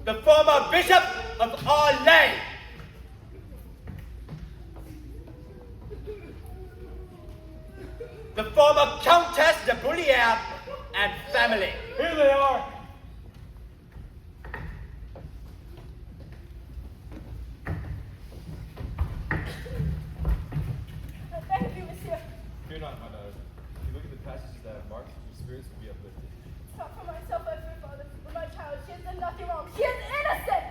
the former Bishop of Arlay. The former Countess de Boulier and family. Here they are. Thank you, monsieur. Fear not, my daughter. If you look at the passages that have marked, your spirits will be uplifted. It's not for myself, I fear, father. For my child, she has done nothing wrong. She is innocent!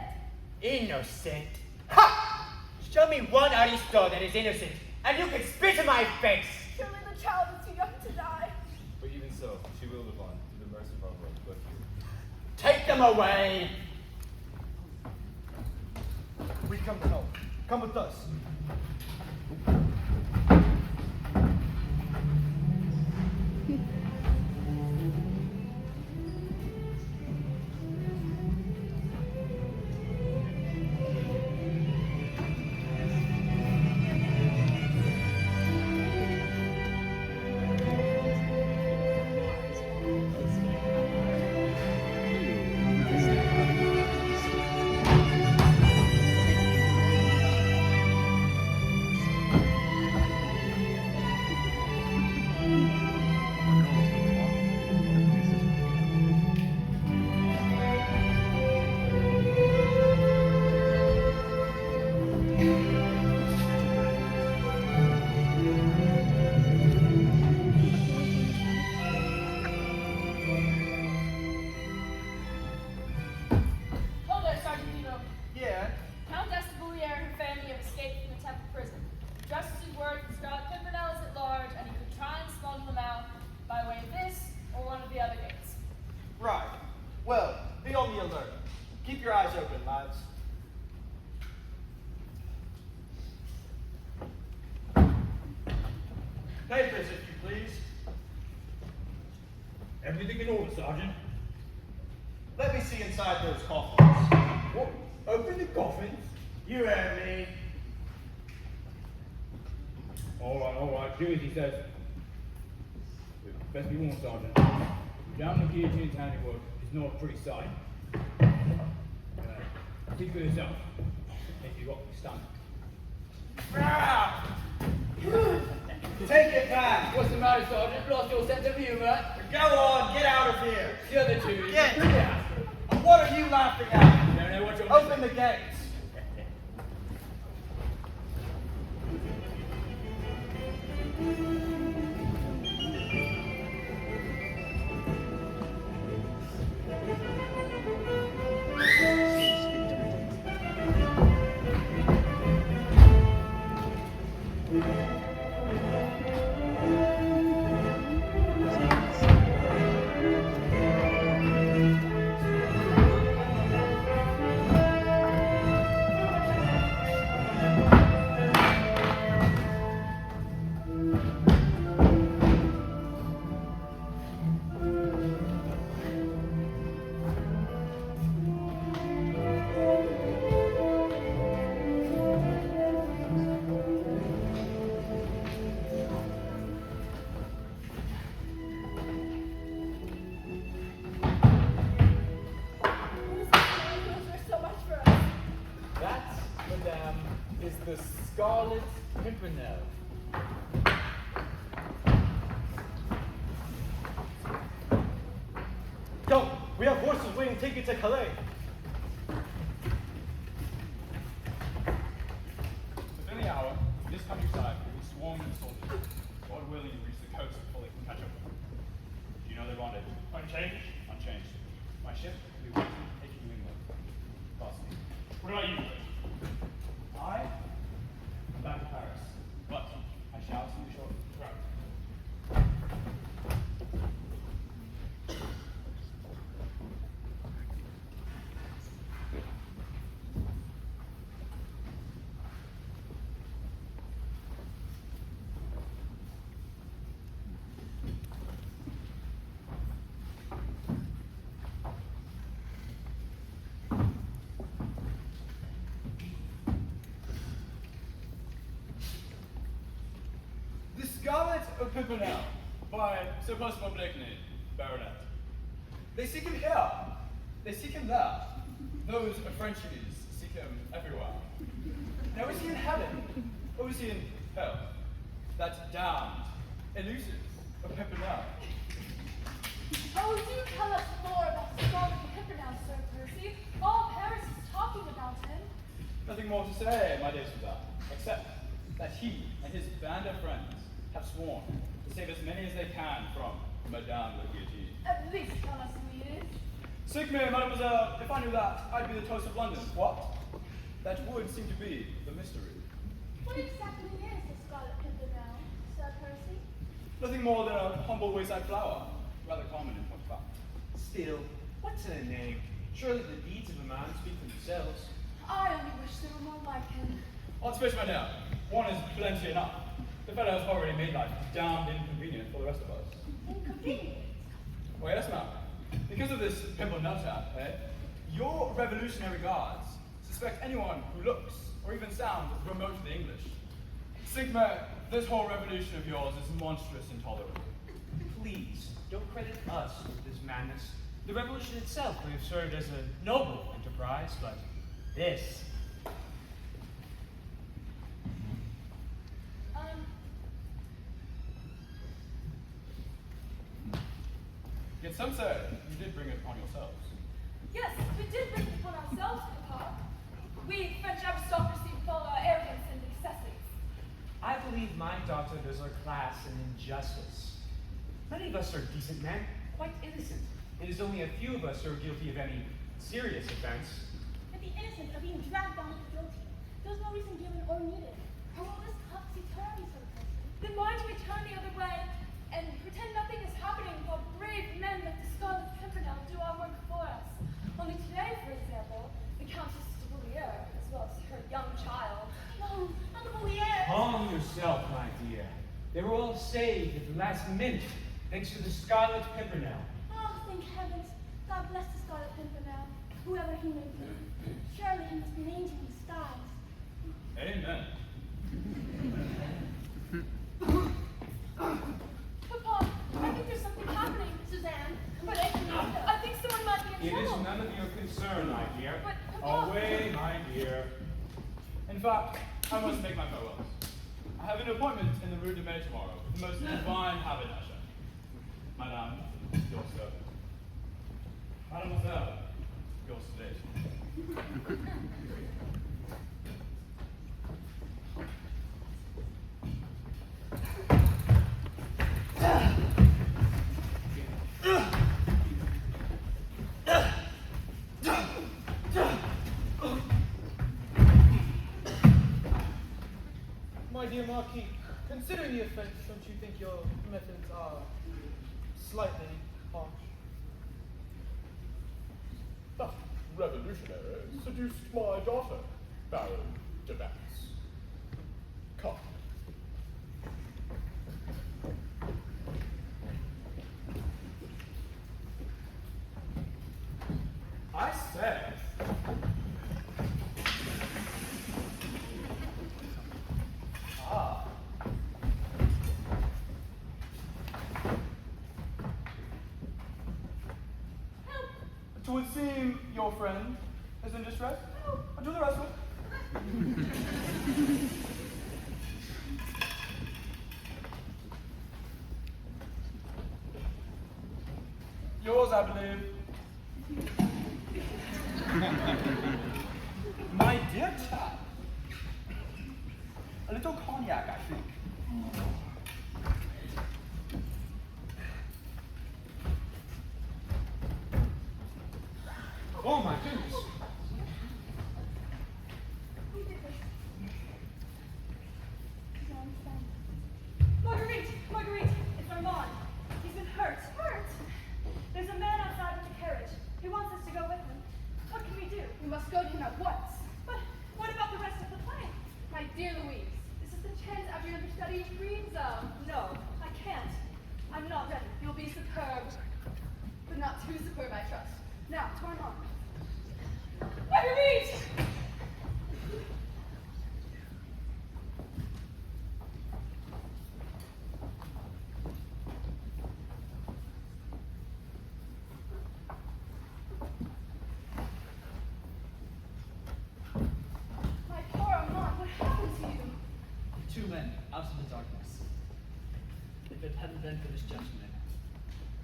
Innocent? Ha! Show me one aristo that is innocent, and you can spit in my face. Surely the child is too young to die. But even so, she will live on, through the mercy of our Lord. But Take them away. We come to help. Come with us. Hold there, Sergeant Nemo. Yeah. Countess de Boulier and her family have escaped from the Temple prison. The Justice's word that Scarlet Pimpernel is at large, and he could try and smuggle them out by way of this or one of the other gates. Right. Well, be on the alert. Keep your eyes open, lads. Papers, if you please. Everything in order, Sergeant. Let me see inside those coffins. What? Open the coffins? You heard me. All right, do as he says. Best be warned, Sergeant. Down the guillotine's handiwork is not a pretty sight. Think for yourself. If you got me stunned. Take it back. What's the matter, Sergeant? Lost your sense of humor? Go on, get out of here. The other two. Get. Yeah. What are you laughing at? Don't know what you're Open the gates. the Scarlet Pimpernel. Go! We have horses waiting to take you to Calais. Within the hour, this countryside will be swarming with soldiers. God willing, you reach the coast before they can catch up with you. Do you know their rendezvous? Unchanged? Unchanged. My ship will be waiting to take you to England. Fasten. What about you? I am back to Paris, but I shall see you shortly. Right. The Scarlet of Pimpernel, by Sir Percival Blakeney, Baronet. They seek him here. They seek him there. Those Frenchies seek him everywhere. Now is he in heaven? Or is he in hell? That damned, elusive Pimpernel. Oh, do tell us more about Scarlet Pimpernel, Sir Percy. All Paris is talking about him. Nothing more to say, my dear Suzanne, except that he and his band of friends have sworn to save as many as they can from Madame la Guillotine. At least tell us who he is. Sick me, mademoiselle, if I knew that, I'd be the toast of London. What? That would seem to be the mystery. What exactly is the Scarlet Pimpernel, Sir Percy? Nothing more than a humble wayside flower, rather common in point of fact. Still, what's in a name? Surely the deeds of a man speak for themselves. I only wish there were more like him. On space, my dear, one is plenty enough. The fellow has already made life damned inconvenient for the rest of us. Inconvenient. Well, yes, ma'am. Because of this Pimpernel chap, your revolutionary guards suspect anyone who looks or even sounds remotely English. Sigma, this whole revolution of yours is monstrous intolerable. Please, don't credit us with this madness. The revolution itself may have served as a noble enterprise, but this... Yet some say you did bring it upon yourselves. Yes, we did bring it upon ourselves, Papa. We, French aristocracy, with all our arrogance and excesses. I believe my daughter does her class an injustice. Many of us are decent men, quite innocent. It is only a few of us who are guilty of any serious offense. But the innocent are being dragged down to the guilty. There's no reason given or needed. How will this topsy-turvy, Sir Percy? Then why do we turn the other way and pretend nothing is happening while brave men like the Scarlet Pimpernel do our work for us? Only today, for example, the Countess de Boulier, as well as her young child. No, not the Boulier. Calm yourself, my dear. They were all saved at the last minute, thanks to the Scarlet Pimpernel. Oh, thank heavens. God bless the Scarlet Pimpernel, whoever he may be. Surely he must be an angel in disguise. Amen. Papa, I think there's something happening. Suzanne, but Esmeralda. I think someone might be in It is trouble. none of your concern, my dear. But, Papa... Away, my dear. In fact, I must make my farewells. I have an appointment in the Rue de Mai tomorrow with the most divine haberdasher. Madame, your servant. Mademoiselle, your slave. My dear Marquis, considering the offense, don't you think your methods are slightly harsh? That revolutionary seduced my daughter, Baron de Batz. Come. I say. Ah. Help! It would seem your friend is in distress. I'll do the rest of it. Yours, I believe. My dear chap. A little cognac, I think. Oh, my goodness. Who did this? You don't understand. Marguerite! Marguerite! It's Armand. He's been hurt. Hurt? There's a man outside with a carriage. He wants us to go with him. What can we do? We must go to him at once. But what about the rest of the play? My dear Louise, this is the chance after your understudy's dreams of. No, I can't. I'm not ready. You'll be superb, but not too superb, I trust. Now, to Armand. Marguerite! if it hadn't been for this gentleman.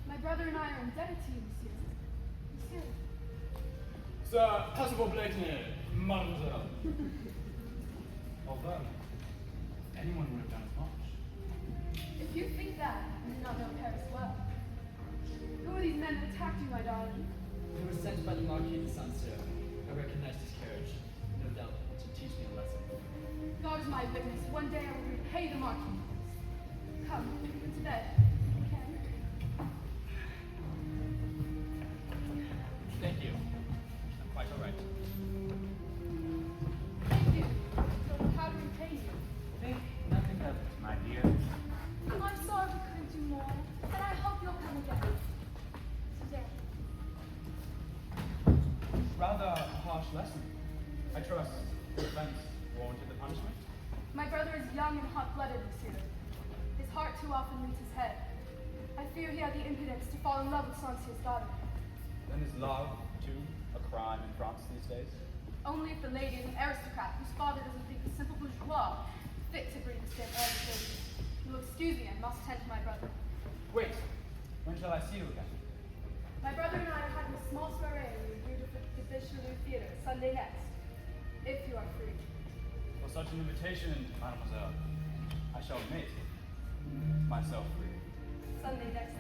My brother and I are indebted to you, monsieur. Monsieur. Sir Percival Blakeney, mademoiselle. Although, anyone would have done as much. If you think that, you do not know Paris well. Who are these men that attacked you, my darling? He was sent by the Marquis de Saint-Cyr. I recognized his carriage, no doubt to teach me a lesson. God is my witness. One day I will repay the Marquis. Come, to bed. Okay. Thank you. I'm quite all right. Thank you. So how to repay you? Think nothing of it, my dear. I'm sorry we couldn't do more, and I hope you'll come again. Today. Rather a harsh lesson. I trust the offense warranted the punishment. My brother is young and hot-blooded, monsieur. His heart too often leaves his head. I fear he had the impudence to fall in love with Saint-Cyr's daughter. Then is love, too, a crime in France these days? Only if the lady is an aristocrat whose father doesn't think the simple bourgeois fit to breathe the same air as ladies. You will excuse me, I must tend to my brother. Wait, when shall I see you again? My brother and I are having a small soiree in the Rue de Richelieu Theatre Sunday next, if you are free. For such an invitation, mademoiselle, I shall make myself free. Sunday next.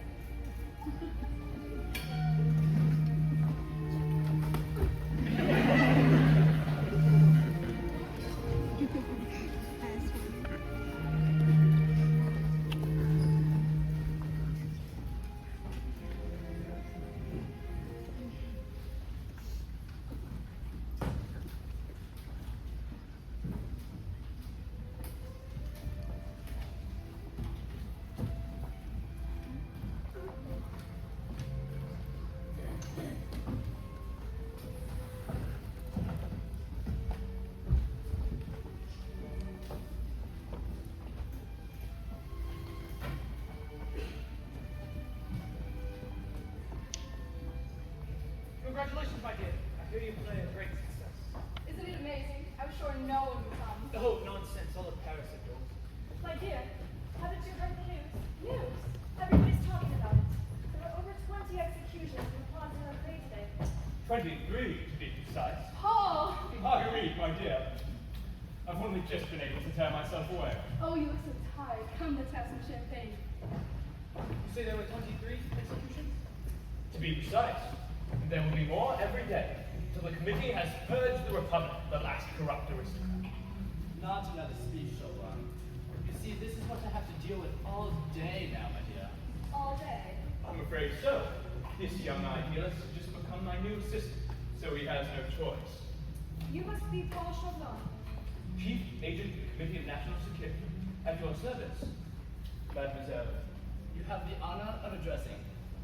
Congratulations, my dear. I hear you play a great success. Isn't it amazing? I was sure no one would come. Oh, nonsense. All of Paris adores. My dear, haven't you heard the news? News? Everybody's talking about it. There are over 20 executions in the Plaza of Play today. 23 to be precise. Paul! Marguerite, my dear. I've only just been able to tear myself away. Oh, you look so tired. Come, let's have some champagne. You say there were 23 executions? To be precise, there will be more every day, till the committee has purged the Republic, the last corrupt aristocrat. Not another speech, Chopin. You see, this is what I have to deal with all day now, my dear. All day. I'm afraid so. This young idealist has just become my new assistant, so he has no choice. You must be Paul Chauvelin. Chief Agent of the Committee of National Security, at your service, Mademoiselle. You have the honor of addressing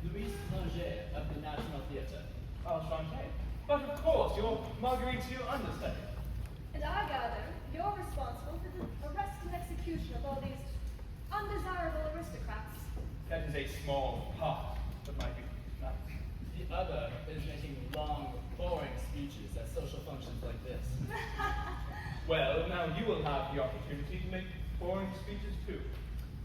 Louis Langer of the National Theatre. Enchanté. But of course, you're Marguerite to your understudy. And I gather you're responsible for the arrest and execution of all these undesirable aristocrats. That is a small part of my duty. The other is making long, boring speeches at social functions like this. Well, now you will have the opportunity to make boring speeches too.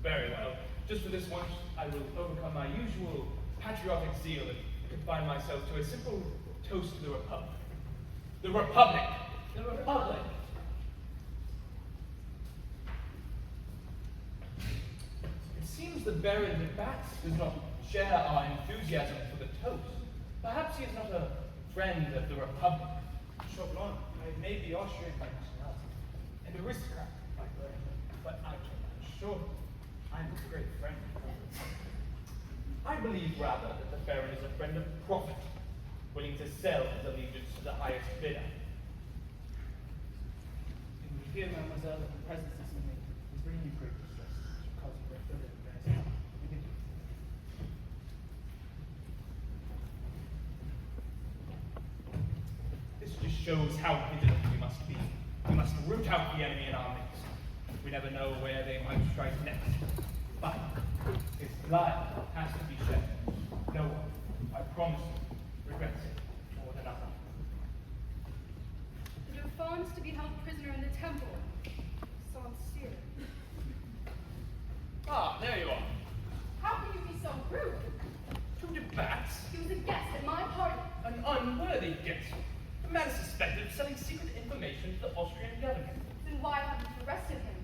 Very well. Just for this once, I will overcome my usual patriotic zeal and confine myself to a simple toast to the Republic. The Republic! The Republic! It seems the Baron de Batz does not share our enthusiasm for the toast. Perhaps he is not a friend of the Republic. Chauvelin, I may be Austrian by nationality, and aristocrat by birth, but I cannot assure you I'm a great friend of the Republic. I believe rather that the Baron is a friend of profit, willing to sell his allegiance to the highest bidder. And we hear, mademoiselle, that the presence this evening is bringing you great distress, which will cause you great further embarrassment. Begin. This just shows how vigilant we must be. We must root out the enemy in our midst. We never know where they might strike next. But his blood has to be shed. No one, I promise you, regrets it more than another. The Dauphin is to be held prisoner in the temple. Saint-Cyr. Ah, there you are. so rude? To de Bats? He was a guest at my party. An unworthy guest. The man is suspected of selling secret information to the Austrian government. Then why haven't you arrested him?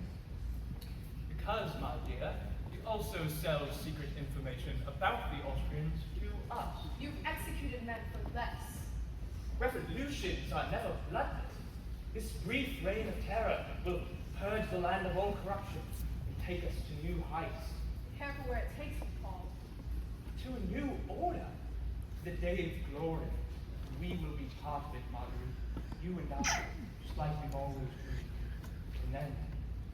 Because, my dear, he also sells secret information about the Austrians to us. You've executed men for less. Revolutions are never bloodless. This brief reign of terror will purge the land of all corruption and take us to new heights. Careful where it takes you, Paul. To a new order. The day of glory. We will be part of it, Marguerite. You and I, just like we've always dreamed. And then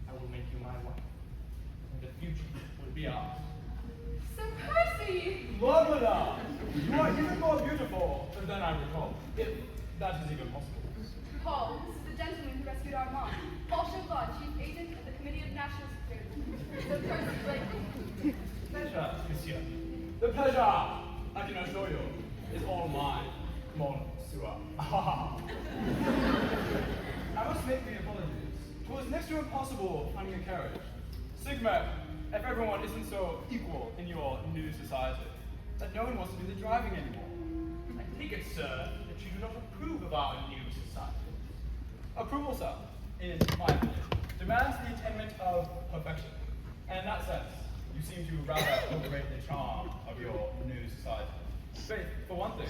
I will make you my wife. And the future will be ours. Sir Percy! Marmalade! You are even more beautiful than I recall, if that is even possible. Paul, this is the gentleman who rescued Armand. Paul Chauvelin, Chief Agent of the Committee of National Security. Sir Percy Blakely. Pleasure, monsieur. The pleasure, I can assure you, is all mine, mon sua. I must make the apologies. It was next to impossible finding a carriage. Sigma, if everyone isn't so equal in your new society, that no one wants to do the driving anymore. I take it, sir, that you do not approve of our new society. Approval, sir, in my opinion, demands the attainment of perfection. And in that sense, you seem to rather overrate the charm of your new society. Faith, for one thing,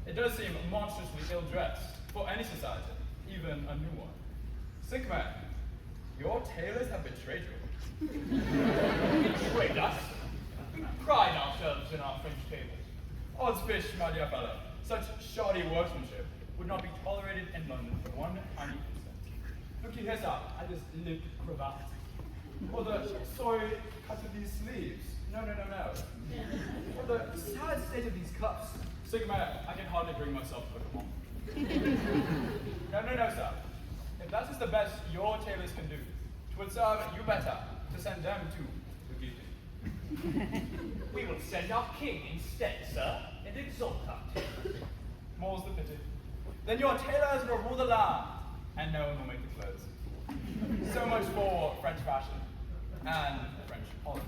it does seem monstrously ill-dressed for any society, even a new one. Sigma, your tailors have betrayed you. Betrayed us? We pride ourselves in our French tables. Odds fish, my dear fellow, such shoddy workmanship would not be tolerated in London for 1 tiny instant. Look here, sir, at this lip cravat. Or the sorry cut of these sleeves. No. Or the sad state of these cuffs. Sigma, I can hardly bring myself to look upon. No, sir. If that is the best your tailors can do, it would serve you better to send them to the guillotine. We will send our king instead, sir, and exalt our tailors. More's the pity. Then your tailors will rule the land, and no one will make the clothes. So much for French fashion and French politics.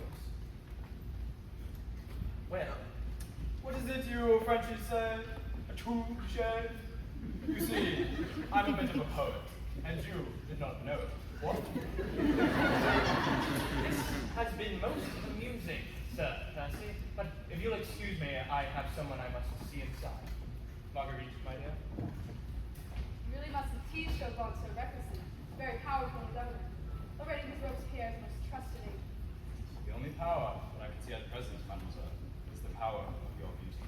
Well, what is it you Frenchies say? A touche? You see, I'm a bit of a poet, and you did not know it. What? This has been most amusing, Sir Percy, but if you'll excuse me, I have someone I must see inside. Marguerite, my dear. You really mustn't tease Chauvelin so recklessly. Very powerful in the government. Already his Robespierre's most trusted agent. The only power that I can see at present, mademoiselle, is the power of your beauty.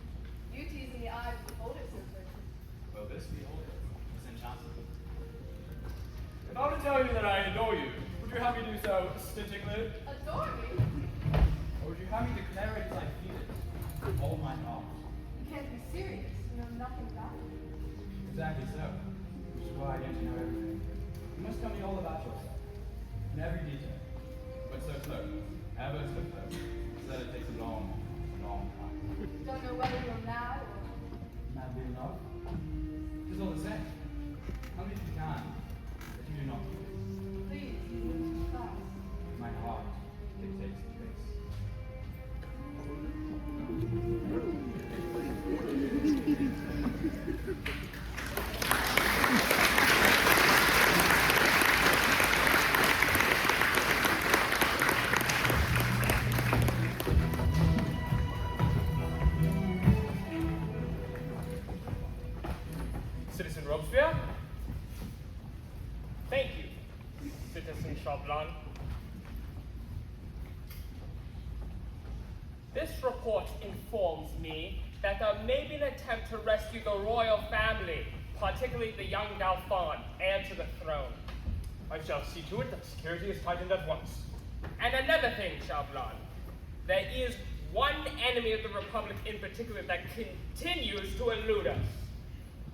Beauty is in the eyes of the beholder, Sir Percy. Will this beholder is enchanted? If I were to tell you that I adore you, would you have me do so stintingly? Adore me? Or would you have me declare it as I feel it, with all my heart? You can't be serious. You know nothing about it. Exactly so. Which is why I get to know everything. You must tell me all about yourself, in every detail. But so close, ever so close, so that it takes a long, long time. Don't know whether you're mad or... Madly in love? It is all the same. Tell me if you can, that you do not. Please, you move too fast. My heart dictates the pace. Citizen Robespierre? Thank you, Citizen Chauvelin. This report informs me that there may be an attempt to rescue the royal family, particularly the young Dauphin, heir to the throne. I shall see to it that security is tightened at once. And another thing, Chauvelin. There is one enemy of the Republic in particular that continues to elude us.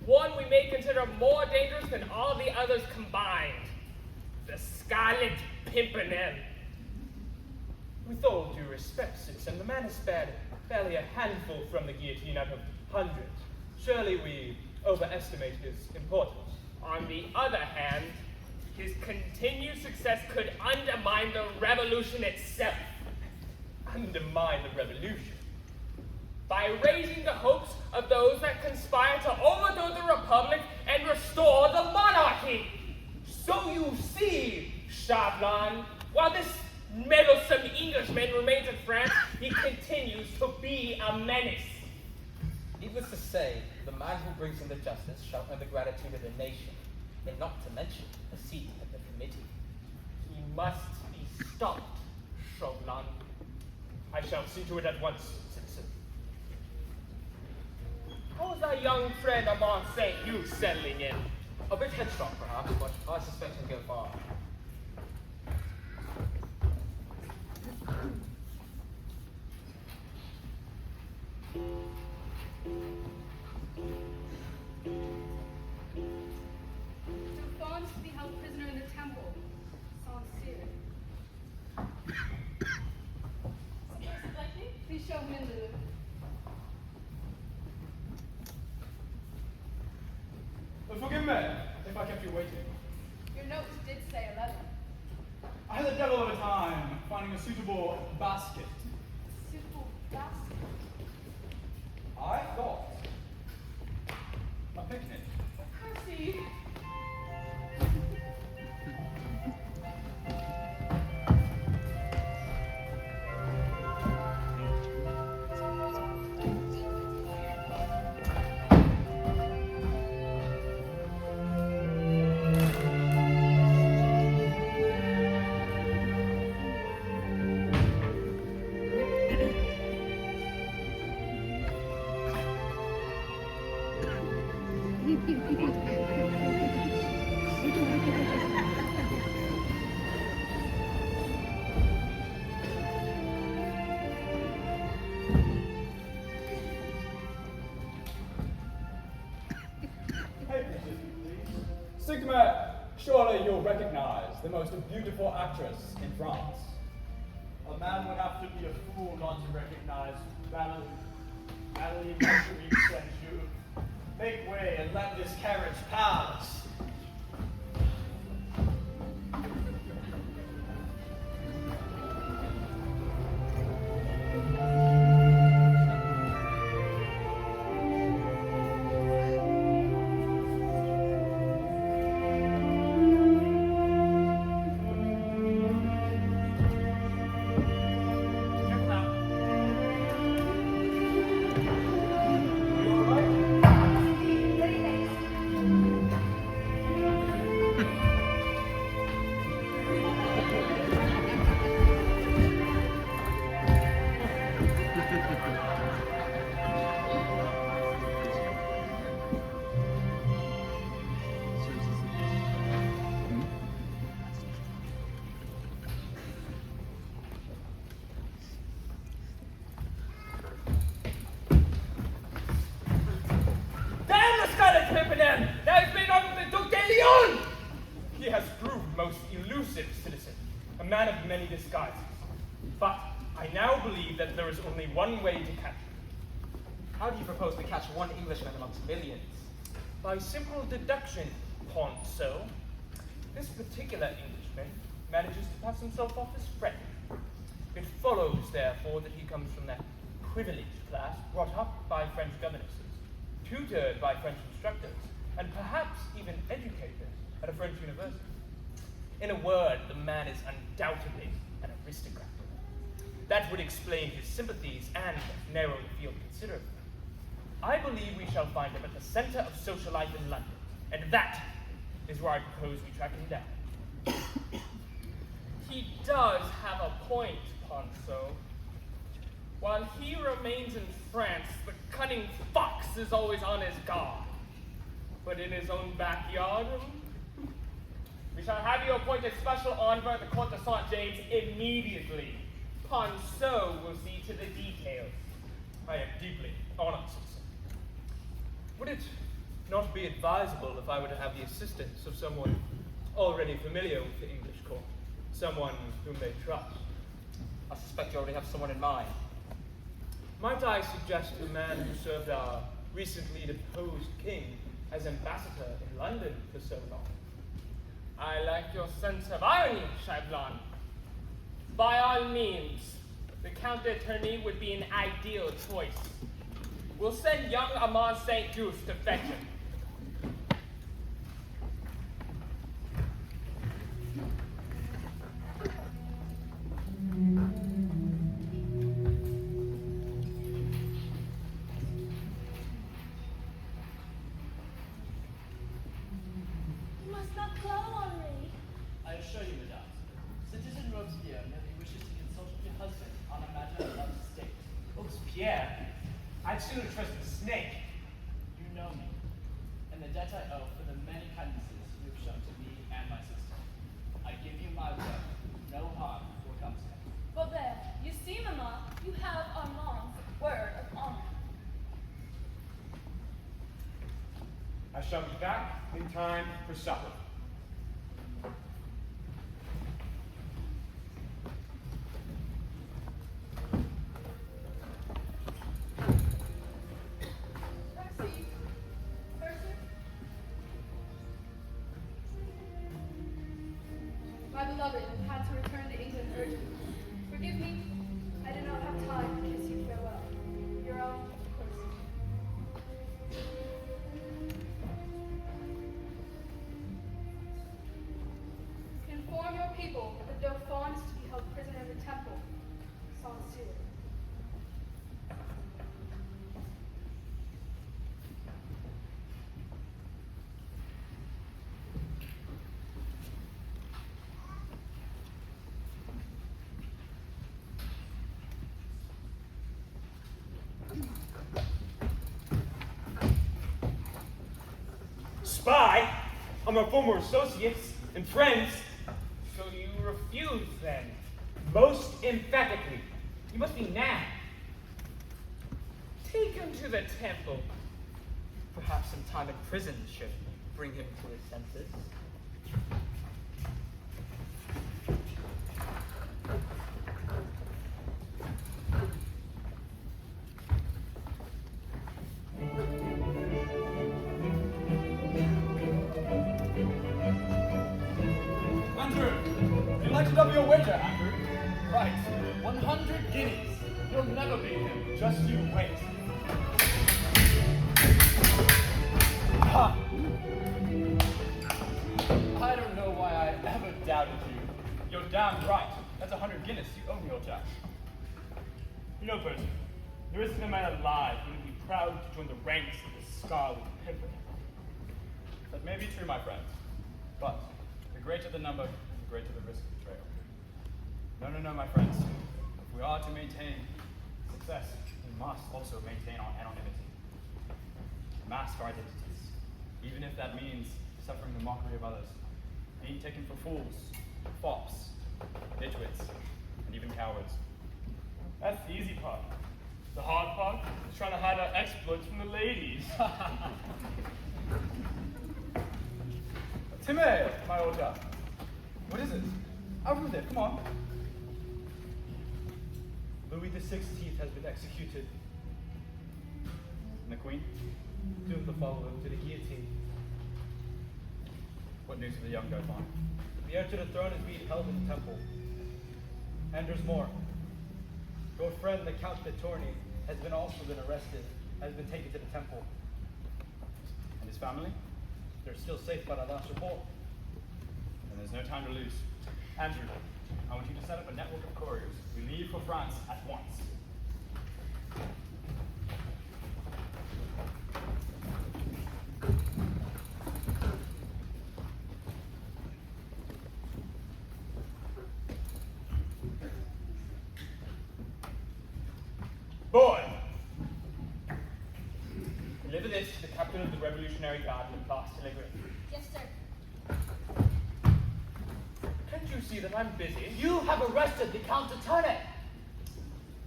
One we may consider more dangerous than all the others combined. The Scarlet Pimpernel. With all due respect, citizen, the man has spared barely a handful from the guillotine out of hundreds. Surely we overestimate his importance. On the other hand, his continued success could undermine the revolution itself. Undermine the revolution? by raising the hopes of those that conspire to overthrow the republic and restore the monarchy. So you see, Chauvelin, while this meddlesome Englishman remains in France, he continues to be a menace. Needless to say, the man who brings in the justice shall earn the gratitude of the nation, and not to mention a seat at the committee. He must be stopped, Chauvelin. I shall see to it at once, citizen. How's our young friend of Monte you settling in? A bit headstrong, perhaps, but I suspect he'll go far. Fawn to be held prisoner in the temple. Sans-Cyr. Supposed like me? Please show him in the room. Forgive me if I kept you waiting. Your note did say 11. I had a devil of a time finding a suitable basket. Suitable basket. I thought a picnic. Percy. Sigma, surely you'll recognize the most beautiful actress in France. A man would have to be a fool not to recognize Madeline. Madeline Marguerite Saint-Just. Make way and let this carriage pass. Pimpernel! Now he's made off with the Duc de Lyon! He has proved most elusive, citizen, a man of many disguises. But I now believe that there is only one way to catch him. How do you propose to catch one Englishman amongst millions? By simple deduction, Ponceau. This particular Englishman manages to pass himself off as French. It follows, therefore, that he comes from that privileged class brought up by French governesses, tutored by French instructors, and perhaps even educated at a French university. In a word, the man is undoubtedly an aristocrat. That would explain his sympathies and narrow the field considerably. I believe we shall find him at the center of social life in London, and that is where I propose we track him down. He does have a point, Ponceau. While he remains in France, the cunning fox is always on his guard. But in his own backyard, we shall have you appointed special envoy at the Court of St. James immediately. Ponceau will see to the details. I am deeply honored, citizen. Would it not be advisable if I were to have the assistance of someone already familiar with the English court? Someone whom they trust? I suspect you already have someone in mind. Might I suggest a man who served our recently deposed king as ambassador in London for so long? I like your sense of irony, Chauvelin. By all means, the Count d'Eterney would be an ideal choice. We'll send young Armand St. Just to fetch him. You must not glow on me. I assure you, madame, Citizen Robespierre merely wishes to consult with your husband on a matter of state. Robespierre, I'd sooner trust the snake. You know me, and the debt I owe for the many kindnesses you have shown to me and my sister. I give you my word, no harm will come to him. Well there, you see, Mama, you have Armand's word of honor. I shall be back in time for supper. Percy, Percy? My beloved had to return to England urgently. Forgive me, I did not have time to kiss you farewell. Your own Percy. Inform your people that the Dauphin is to be held prisoner in the temple. Sincere. Spy? I'm our former associates and friends. So you refuse, then? Most emphatically. You must be mad. Take him to the temple. Perhaps some time in prison should bring him to his senses. Andrew, would you like to double your wager, Andrew? Right, 100 guineas. You'll never beat him. Just you wait. Ha! I don't know why I ever doubted you. You're damn right. That's 100 guineas. You owe me, old chap. You know, Percy, there isn't a man alive who would be proud to join the ranks of the Scarlet Pimpernel. That may be true, my friend. But the greater the number, the greater the risk of betrayal. No, my friends. If we are to maintain success, we must also maintain our anonymity. Mask our identities, even if that means suffering the mockery of others, being taken for fools, fops, nitwits, and even cowards. That's the easy part. The hard part is trying to hide our exploits from the ladies. Timmy, my old chap. What is it? Out with it, come on. Louis XVI has been executed. And the Queen? Doomed to follow him to the guillotine. What news of the young Dauphin? The heir to the throne is being held in the temple. And there's more. Your friend, the Count de Tournay, has also been arrested, has been taken to the temple. And his family? They're still safe by the last report. And there's no time to lose. Andrew, I want you to set up a network of couriers. We leave for France at once. Boy! Deliver this to the captain of the Revolutionary Guard in Place Telegram. Yes, sir. Can't you see that I'm busy? You have arrested the Count de Tournay.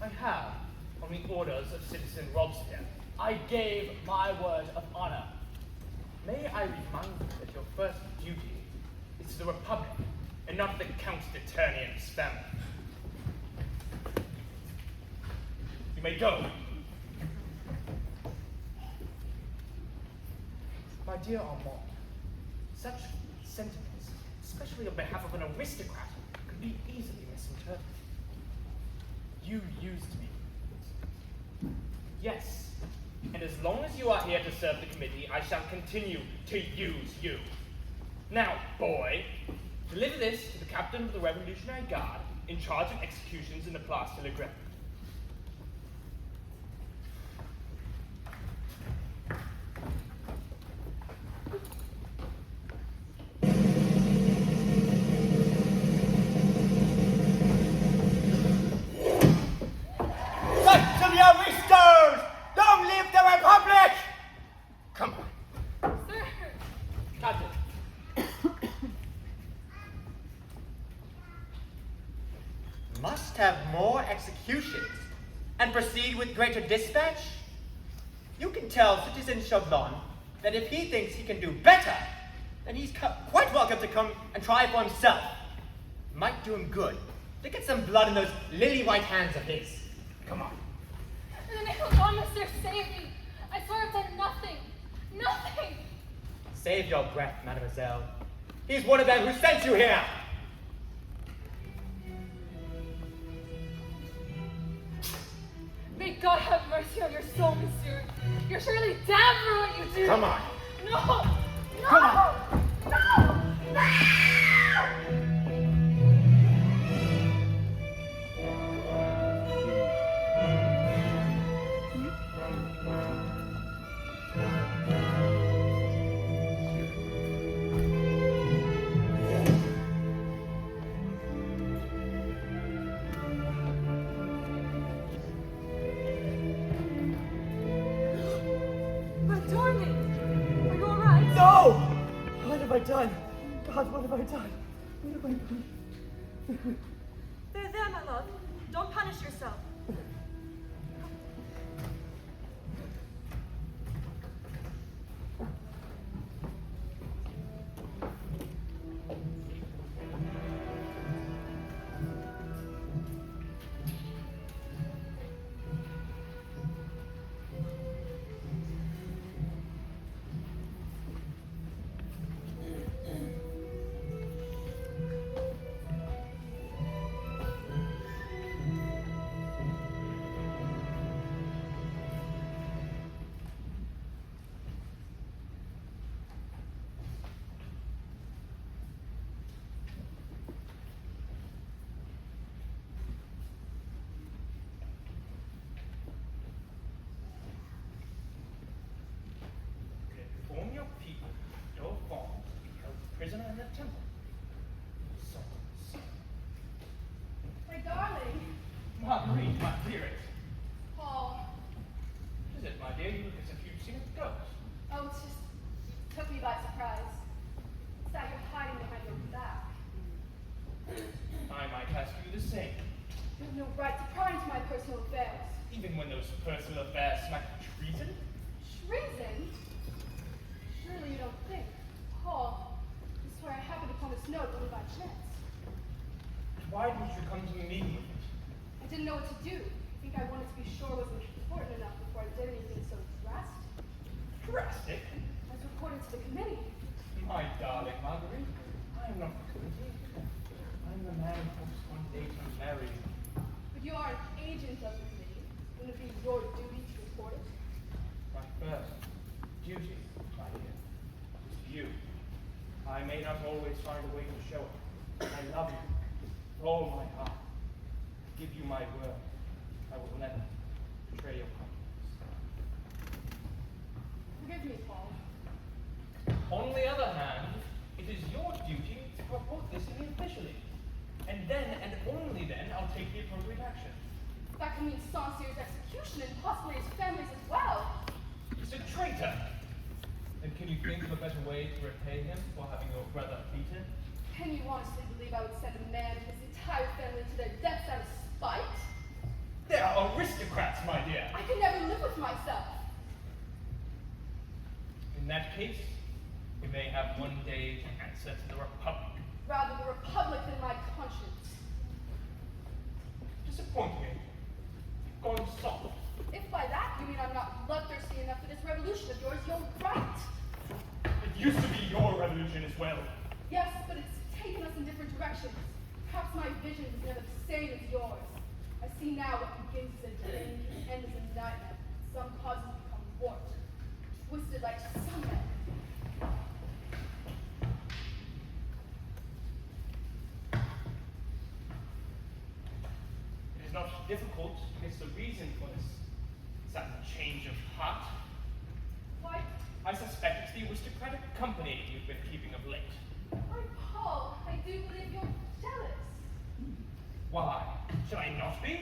I have, on the orders of Citizen Robespierre. I gave my word of honor. May I remind you that your first duty is to the Republic, and not the Count de Tournay and his family. You may go. My dear Armand, such sentiments, especially on behalf of an aristocrat, could be easily misinterpreted. You used me. Yes, And as long as you are here to serve the committee, I shall continue to use you. Now, boy, deliver this to the captain of the Revolutionary Guard in charge of executions in the Place de la Grève. Long live the Republic! Come on. Sir! Captain. Must have more executions and proceed with greater dispatch? You can tell Citizen Chauvelin that if he thinks he can do better, then he's quite welcome to come and try for himself. Might do him good to get some blood in those lily-white hands of his. Come on. In the name of God, Monsieur, save me. I swear I've done nothing. Nothing. Save your breath, mademoiselle. He's one of them who sent you here. May God have mercy on your soul, Monsieur. You're surely damned for what you do. Come on. No! No! Come on. No! No! I done? God, what have I done? What have I done? There, my love. Don't punish yourself. Inform your people your fault to be held prisoner in the temple. So. My darling. Marguerite, my dearest. Paul. What is it, my dear? You look as if you'd seen a ghost. Oh, it's just took me by surprise. It's that you're hiding behind your back. I might ask you the same. You have no right to pry into my personal affairs. Even when those personal affairs smack of treason? Treason? Surely you don't think. Paul, I swear I happened upon this note only by chance. Why didn't you come to me with it? I didn't know what to do. I think I wanted to be sure it wasn't important enough before I did anything so drastic. Drastic? As reported to the committee. My darling Marguerite, I am not the committee. I'm the man who hopes one day to marry you. But you are an agent of the committee. Wouldn't it be your duty to report it? My first duty, my dear, is to you. I may not always find a way to show it. I love you with all my heart. I give you my word. I will never betray your confidence. Forgive me, Paul. On the other hand, it is your duty to report this to me officially. And then, and only then, I'll take the appropriate action. That can mean Saint-Cyr's execution and possibly his family's as well. He's a traitor! Then can you think of a better way to repay him for having your brother beaten? Can you honestly believe I would send a man and his entire family to their deaths out of spite? They are aristocrats, my dear! I could never live with myself. In that case, we may have one day to answer to the Republic. Rather the Republic than my conscience. Disappoint me. Gone soft. If by that you mean I'm not bloodthirsty enough for this revolution of yours, you're right. It used to be your revolution as well. Yes, but it's taken us in different directions. Perhaps my vision is never the same as yours. I see now what begins as a dream and ends as a nightmare. Some causes become warped, twisted like some men. It is not difficult to guess the reason for this sudden change of heart. Why, I suspect it's the aristocratic company you've been keeping of late. why, Paul, I do believe you're jealous. Why? Should I not be?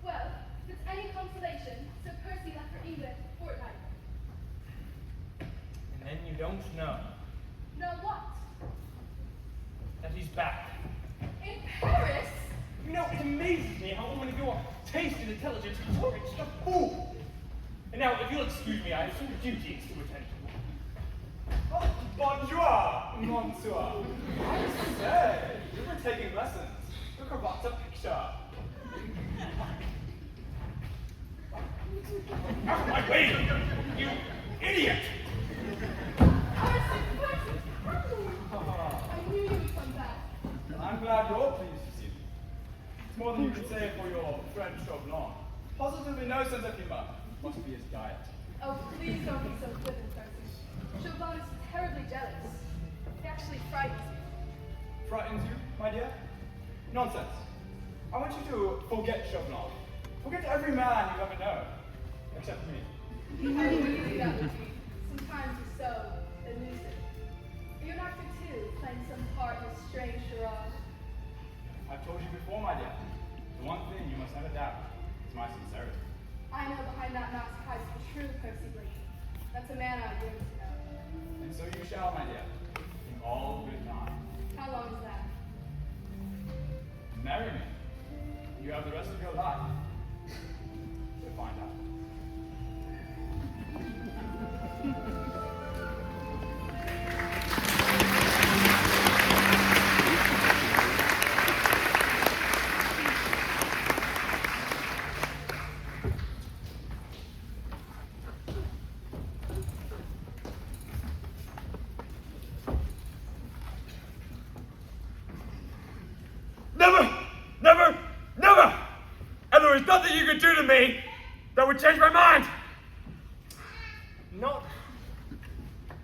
Well, if it's any consolation, Sir Percy left for England a fortnight ago. And then you don't know Know what? that he's back. In Paris? You know, it amazes me how women of your taste and intelligence can tolerate such a fool. And now, if you'll excuse me, I have some duties to attend to. Oh, bonjour, monsieur. I say, you were taking lessons. Your cravat's a picture. Out of my way, you idiot! Percy, Percy! I knew you would come back. I'm glad you're pleased to see me. It's more than you can say for your friend Chauvelin. Positively no sense of humor. Must be his diet. Oh, please don't be so flippant, Percy. Chauvelin is terribly jealous. He actually frightens me. Frightens you, my dear? Nonsense. I want you to forget Chauvelin. Forget every man you've ever known. Except me. How easy that would be. Sometimes he's so elusive. Are you an actor too, playing some part in a strange charade? I've told you before, my dear. The one thing you must never doubt is my sincerity. I know behind that mask hides the true Percy Blake. That's a man I've grown to know. And so you shall, my dear. In all good time. How long is that? Marry me. You have the rest of your life to find out. Never! And there is nothing you could do to me that would change my mind! Not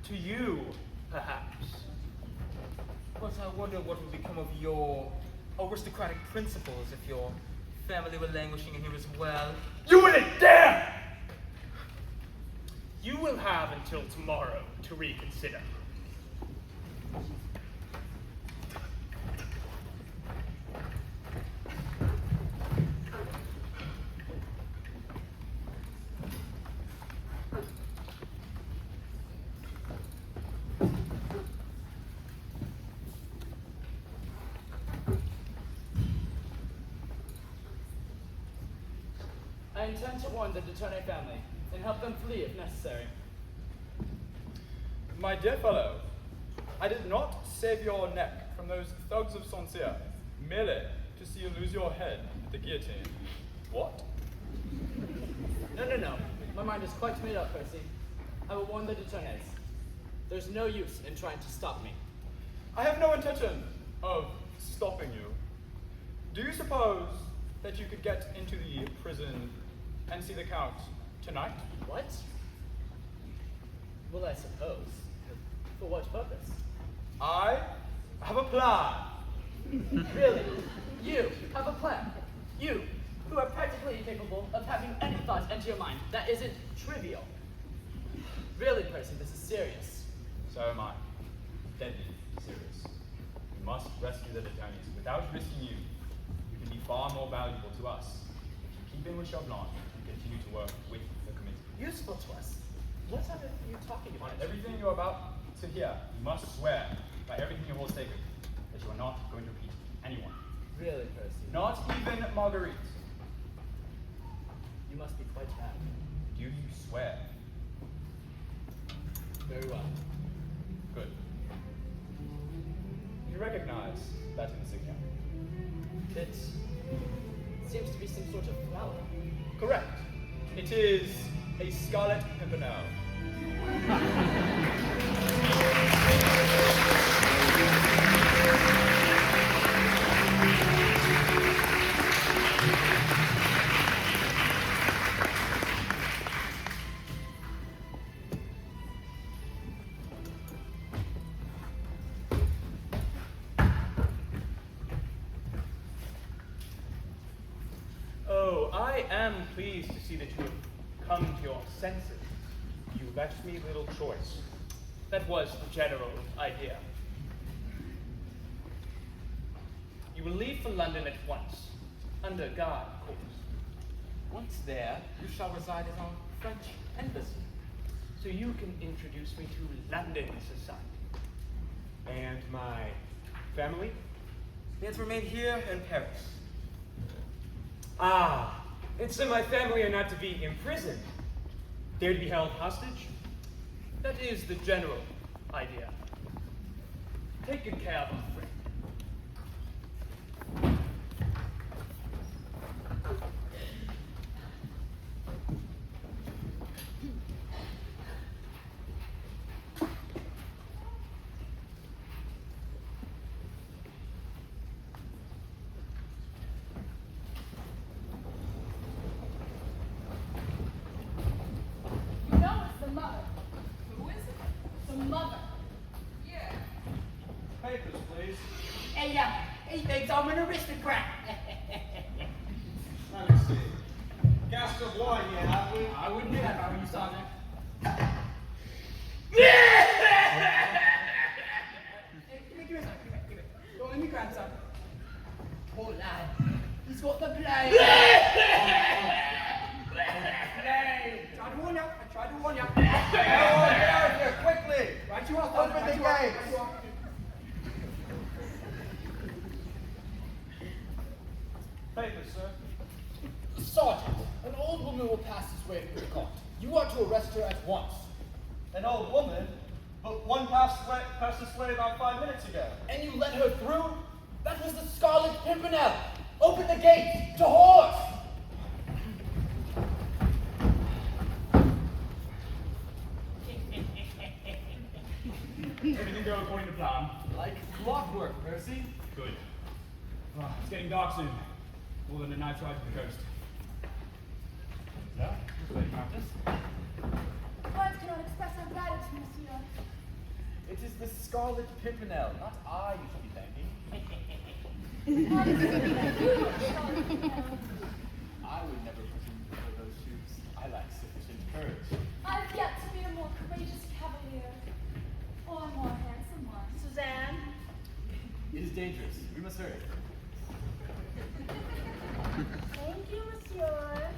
to you, perhaps. But I wonder what would become of your aristocratic principles if your family were languishing in here as well. You wouldn't dare! You will have until tomorrow to reconsider. I intend to warn the Detone family and help them flee if necessary. My dear fellow, I did not save your neck from those thugs of Saint-Cyr merely to see you lose your head at the guillotine. What? No. My mind is quite made up, Percy. I will warn the Detones. There's no use in trying to stop me. I have no intention of stopping you. Do you suppose that you could get into the prison and see the Count tonight? What? Well, I suppose. For what purpose? I have a plan. Really? You have a plan? You, who are practically incapable of having any thought enter your mind that isn't trivial. Really, Percy, this is serious. So am I. Deadly serious. We must rescue the Detones. Without risking you, you can be far more valuable to us. If you keep in with Chauvelin and continue to work with the committee. Useful to us? What on earth are you talking On about? everything you're about to hear, you must swear by everything you hold sacred that you are not going to repeat anyone. Really, Percy? Not even Marguerite. You must be quite mad. Do you swear? Very well. Good. You recognize that insignia? It seems to be some sort of flower. Correct. It is a Scarlet Pimpernel. am pleased to see that you have come to your senses. You left me little choice. That was the general idea. You will leave for London at once, under guard, of course. Once there, you shall reside at our French embassy. So you can introduce me to London society. And my family? They have to remain here in Paris. Ah, and so my family are not to be imprisoned. They're to be held hostage? That is the general idea. Take good care of our friend. You know it's the mother. Who is it? The mother. Yeah. Papers, please. Hey, he thinks I'm an aristocrat. Let me see. Cask of wine here, have we? I wouldn't do that if I were you, Sergeant. Give it. Go on, let me grab some. Poor lad. He's got the plague. I tried to warn you. Get out of here, quickly! Right you are, Open Sergeant. the Right gates. you are. Papers, sir. Sergeant, an old woman will pass this way through the court. You are to arrest her at once. An old woman? But one passed this way about 5 minutes ago. And you let her through? That was the Scarlet Pimpernel. Open the gate to horse! Everything go according to plan. Like clockwork, Percy. Good. It's getting dark soon. More than a night's ride to the coast. Yeah, looks like practice. Words cannot express our gratitude, monsieur. It is the Scarlet Pimpernel, not I you should be thanking. I would never presume to wear those shoes. I lack sufficient courage. I've yet to meet a more courageous cavalier. Or a more handsome one. Suzanne? It is dangerous. We must hurry. Thank you, monsieur.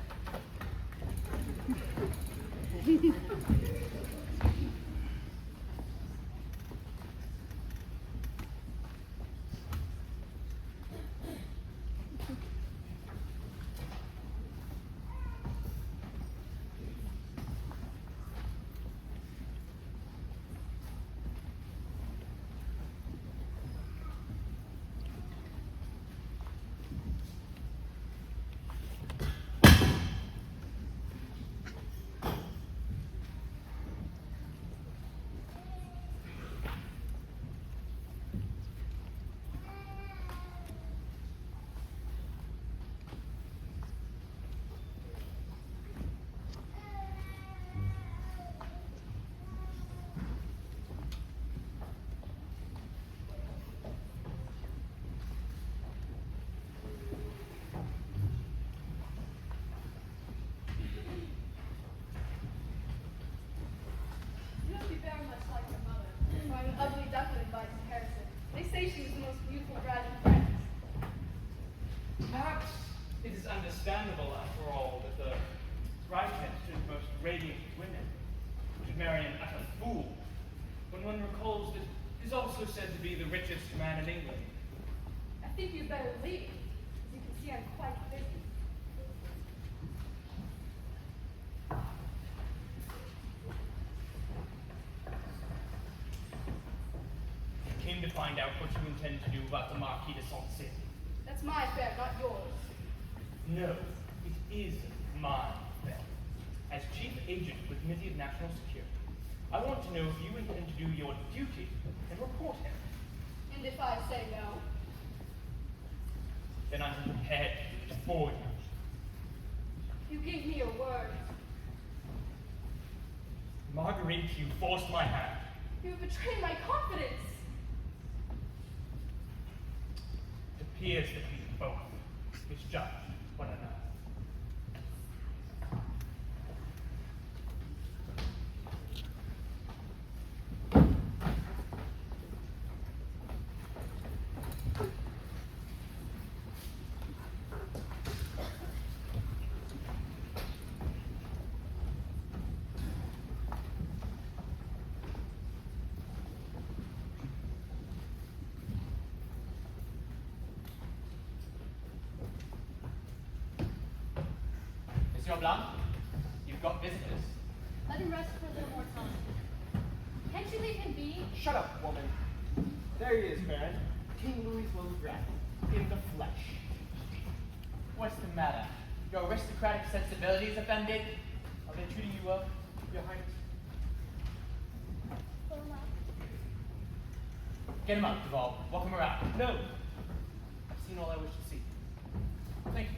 You must be very much like your mother. For I'm an ugly duckling by comparison. They say she was the most beautiful bride in France. Perhaps it is understandable, after all, that the brightest and most radiant women should marry an utter fool, when one recalls that he is also said to be the richest man in England. I think you'd better leave. As you can see, I'm quite busy. I came to find out what you intend to do about the Marquis de Saint-Cyr. That's my affair, not yours. No, it is my affair. As chief agent for the Committee of National Security, I want to know if you intend to do your duty and report him. And if I say no? Then I'm prepared to forward you. You gave me your word. Marguerite, you forced my hand. You have betrayed my confidence. It appears that we both misjudged one another. Monsieur Blanc, you've got visitors. Let him rest for a little more time. Can't you leave him be? Shut up, woman. There he is, Baron. King Louis Wilbrand, in the flesh. What's the matter? Your aristocratic sensibilities offended? Are they treating you well, Your Highness? Pull him up. Get him up, Duval. Walk him around. No. I've seen all I wish to see. Thank you.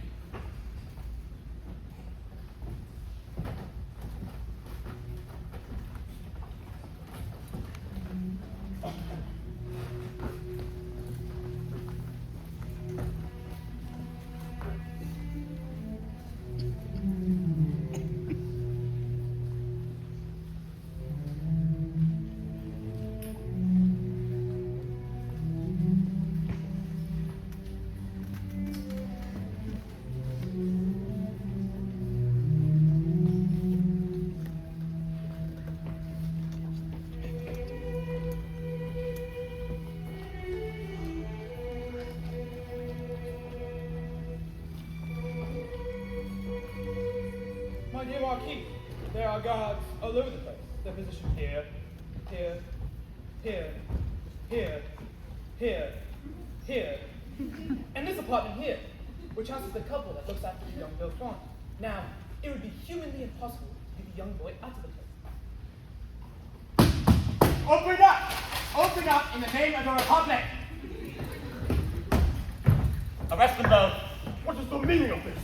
My dear Marquis, there are guards all over the place. They're positioned here, here, here, here, here, here, and this apartment here, which houses the couple that looks after the young Dauphin. Now, it would be humanly impossible to get the young boy out of the place. Open up! Open up in the name of the Republic! Arrest them both. What is the meaning of this?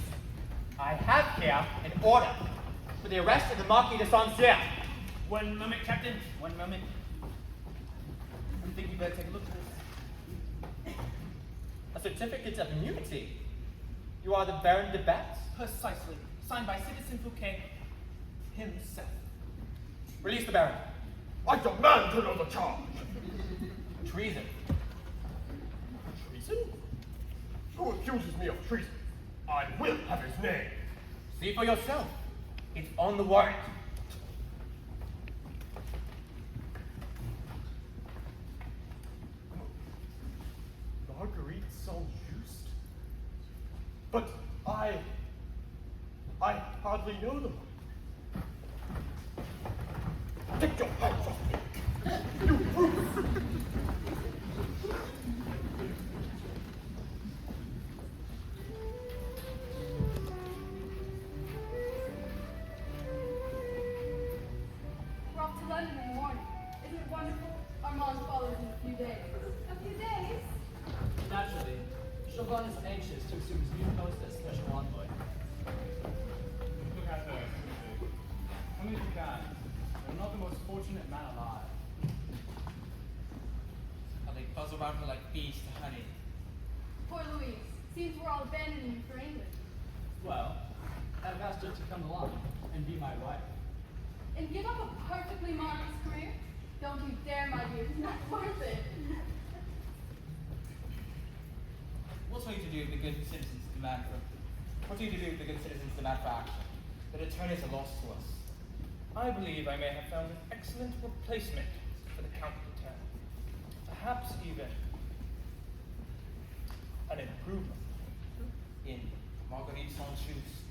I have here an order for the arrest of the Marquis de Saint-Cyr. One moment, Captain. One moment. I think you better take a look at this. A certificate of immunity. You are the Baron de Batz? Precisely. Signed by Citizen Fouquet himself. Release the Baron. I demand to know the charge. Treason. Treason? Who accuses me of treason? I will have his name. See for yourself. It's on the warrant. Marguerite Saint-Just? But I hardly know them. Take your hands off me, you brute! We're off to London in the morning. Isn't it wonderful? Armand follows in a few days. A few days? Naturally, Chauvelin is anxious to assume his new post as special envoy. Look at her. Tell me if you can. You're not the most fortunate man alive. How they buzz around her like bees to honey. Poor Louise. Seems we're all abandoning you for England. Well, I've asked her to come along and be my wife. And give up a perfectly marvelous career? Don't you dare, my dear. It's not worth it. What are you to do if the good citizens demand for action? The attorneys are lost to us. I believe I may have found an excellent replacement for the Count de Town. Perhaps even an improvement. In Marguerite Saint-Just.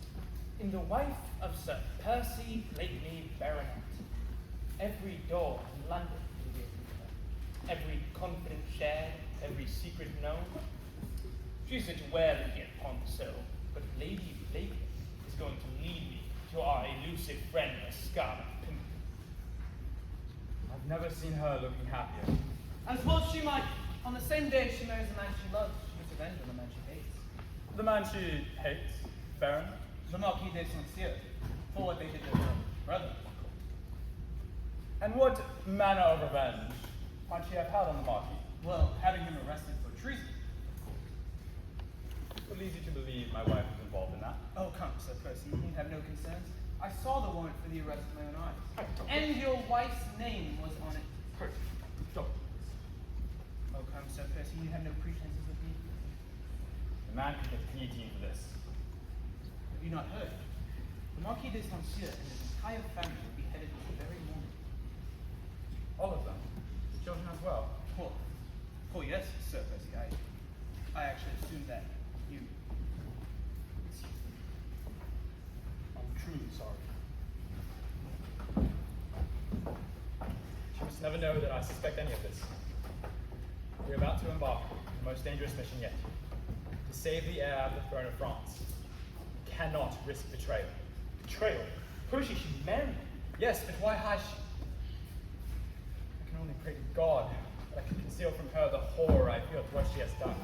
In the wife of Sir Percy Blakeney, Baronet. Every door in London will be open to her. Every confidence shared, every secret known. She sits well here upon the sill, but Lady Blakeney is going to lead me to our elusive friend, the Scarlet Pimpernel. I've never seen her looking happier. As well she might. On the same day she marries the man she loves, she gets revenge on the man she hates. The man she hates, Baron? The Marquis de Saint-Cyr, for what they did to her brother. And what manner of revenge might she have had on the Marquis? Well, having him arrested for treason. What leads you to believe my wife is involved in that? Oh, come, Sir Percy, you need have no concerns. I saw the warrant for the arrest with my own eyes. And your wife's name was on it. Percy, stop. Oh, come, Sir Percy, you have no pretenses of me. The man could get guillotined for this. Have you not heard? The Marquis de Saint-Cyr and his entire family will be headed this very morning. All of them? The children as well? Oh yes, Sir Percy. I actually assumed that you. On truly sorry. She must never know that I suspect any of this. We are about to embark on the most dangerous mission yet. To save the heir of the throne of France. We cannot risk betrayal. Betrayal? Who is she? She married? Yes, but why has she? I can only pray to God that I can conceal from her the horror I feel at what she has done.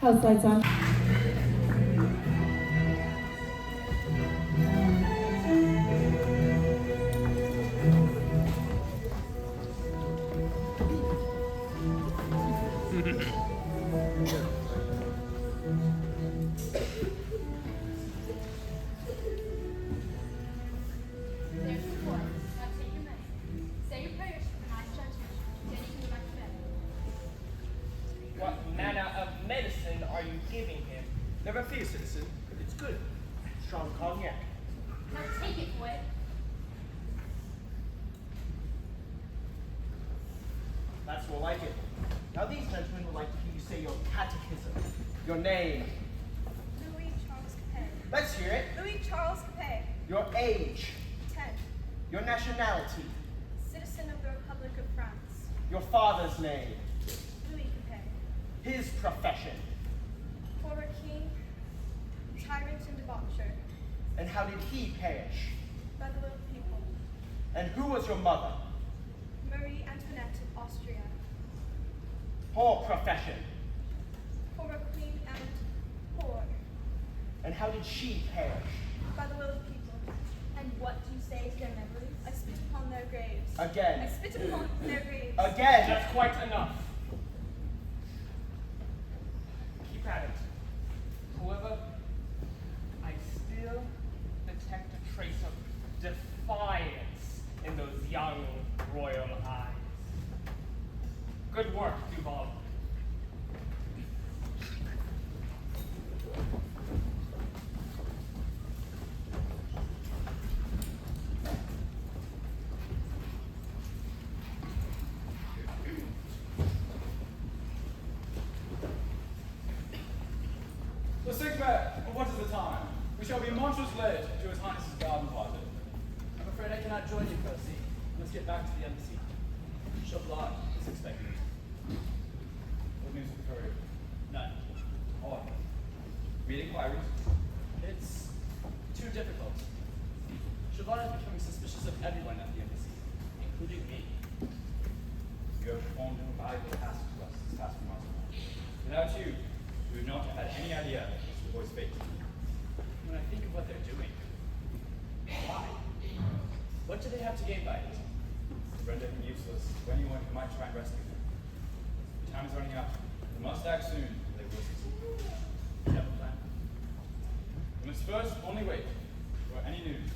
House lights on. There's the boy. Now take your money. Say your prayers for the night's judgment. Then you can go back to bed. What manner of medicine are you giving him? Never fear, citizen. It's good. Strong cognac. Now take it, boy. That's more like it. Now these gentlemen would like to hear you say your catechism. Your name. Louis Charles Capet. Let's hear it. Louis Charles Capet. Your age. 10. Your nationality. Citizen of the Republic of France. Your father's name. Louis Capet. His profession. Former king, tyrant and debaucher. And how did he perish? By the will of the people. And who was your mother? Marie Antoinette of Austria. Her profession. Former queen and whore. And how did she perish? By the will of the people. And what do you say to their memories? I spit upon their graves. Again. I spit upon their graves. Again. That's quite enough. Keep at it. However, I still detect a trace of defiance in those young royal eyes. Good work, Duval. The sixth man, what is the time? We shall be monstrous late to His Highness's garden party. I'm afraid I cannot join you, Percy. Let's get back to the embassy. Chauvelin is expecting you. What news of the courier? None. Odd. Read inquiries. It's too difficult. Chauvelin is becoming suspicious of everyone at the embassy, including me. You have performed an invaluable task to us this past few months. Without you, we would not have had any idea as to the boy's fate. When I think of what they're doing, why? What do they have to gain by it? To render him useless to anyone who might try and rescue him. The time is running out. We must act soon, or they will succeed. Do you have a plan? We must first only wait for any news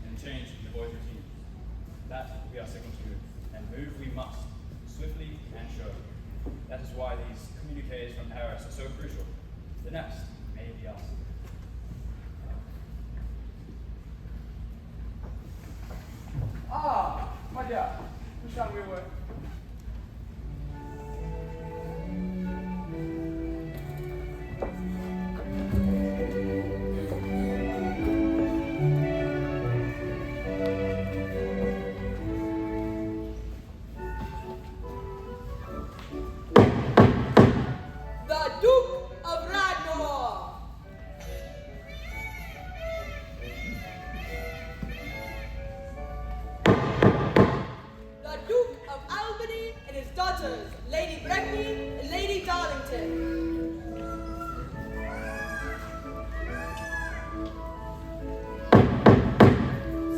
and change in the boy's routine. That will be our signal to move, and move we must, swiftly and surely. That is why these communiques from Paris are so crucial. The next may be us. Ah, my dear, who shall we were? The Duke of Radnor! The Duke of Albany and his daughters, Lady Breckney and Lady Darlington.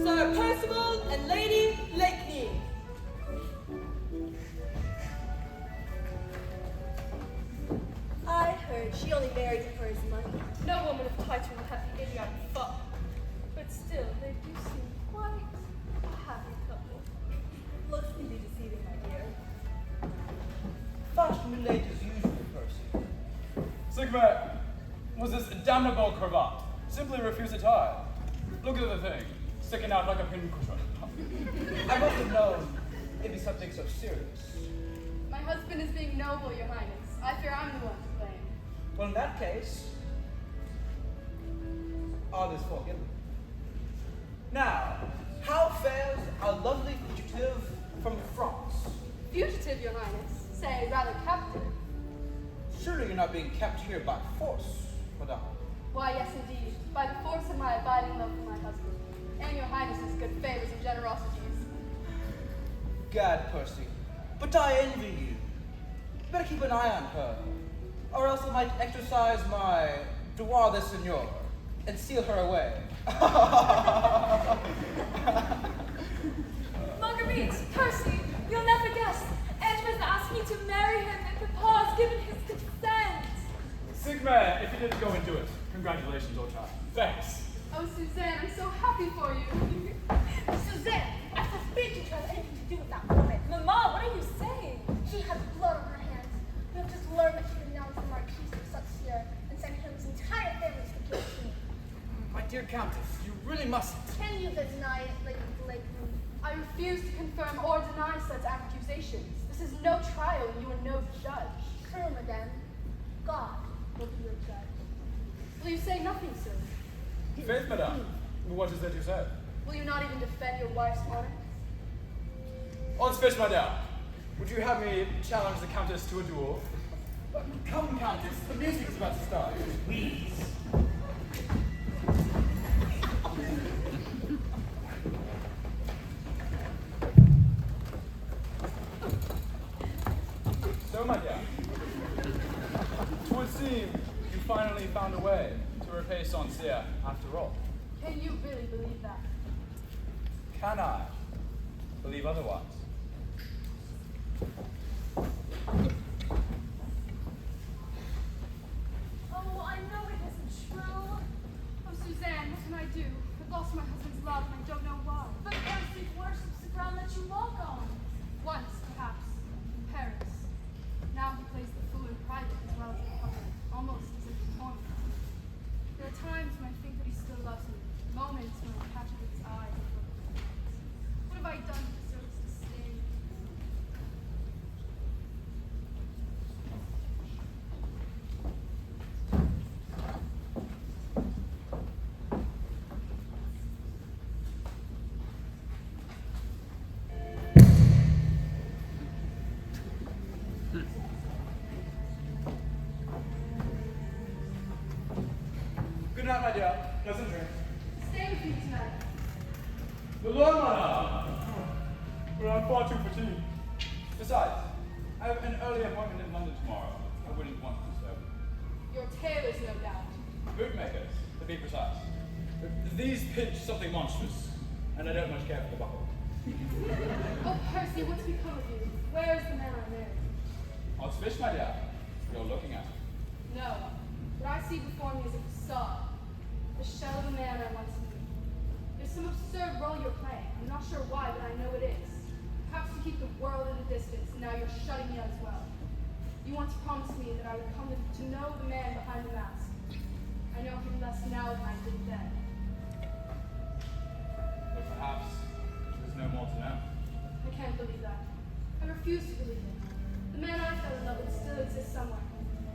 Sir Percival and Lady Blakeney. married. She only married him for his money. No woman of title will have the idiotic thought. But still, they do seem quite a happy couple. Looks can be deceiving, my dear. Fashionably late as usual, Percy. Sigma, was this damnable cravat? Simply refuse to tie. Look at the thing, sticking out like a pincushion. I must have known it'd be something so serious. My husband is being noble, Your Highness. I fear I'm the one to blame. Well, in that case, all is forgiven. Now, how fares our lovely fugitive from France? Fugitive, Your Highness. Say, rather captive. Surely you're not being kept here by force, madame. Why, yes, indeed. By the force of my abiding love for my husband. And Your Highness's good favors and generosities. Gad, Percy, but I envy you. Better keep an eye on her, or else I might exercise my droit de seigneur and seal her away. Marguerite, Percy, you'll never guess. Edward's asked me to marry him and Papa's given his consent. Sigma, if you didn't go into it, congratulations, old child. Thanks. Oh, Suzanne, I'm so happy for you. Suzanne, I forbid you to have anything to do with that woman. Mama, what are you saying? She has blood on her hands. You have just learned that she renounced the Marquis of Sussier and sent him his entire family to the guillotine. My dear Countess, you really mustn't. Can you deny it, Lady Blakeney? I refuse to confirm or deny such accusations. This is no trial and you are no judge. True, madame. God will be your judge. Will you say nothing, sir? Faith, madame, what is that you said? Will you not even defend your wife's honor? On fish, madame. Would you have me challenge the Countess to a duel? Come, Countess, the music is about to start. Please. So, my dear, it would seem you finally found a way to repay Saint Cyr after all. Can you really believe that? Can I believe otherwise? Oh, I know it isn't true. Oh, Suzanne, what can I do? I've lost my husband's love and I don't know why. But Percy worships the ground that you walk on. Once, perhaps, in Paris. Now he plays the fool in private as well as in public, almost as if he haunts me. There are times when I think that he still loves me, moments when I catch it with his eyes and look at his face. What have I done to deserve his disdain? Good night, my dear. Pleasant dreams. Stay with me tonight. The Lord, madame. But I'm far too fatigued. Besides, I have an early appointment in London tomorrow. I wouldn't want to disturb you. Your tailors, no doubt. Bootmakers, to be precise. These pinch something monstrous, and I don't much care for the buckle. Oh, Percy, what's become of you? Where is the man I married? Odds fish, my dear. You're looking at him. No. What I see before me is a facade. The shell of a man I once knew. There's some absurd role you're playing. I'm not sure why, but I know it is. Perhaps to keep the world at a distance, and now you're shutting me out as well. You once promised me that I would come to know the man behind the mask. I know him less now than I did then. But perhaps there's no more to know. I can't believe that. I refuse to believe it. The man I fell in love with still exists somewhere.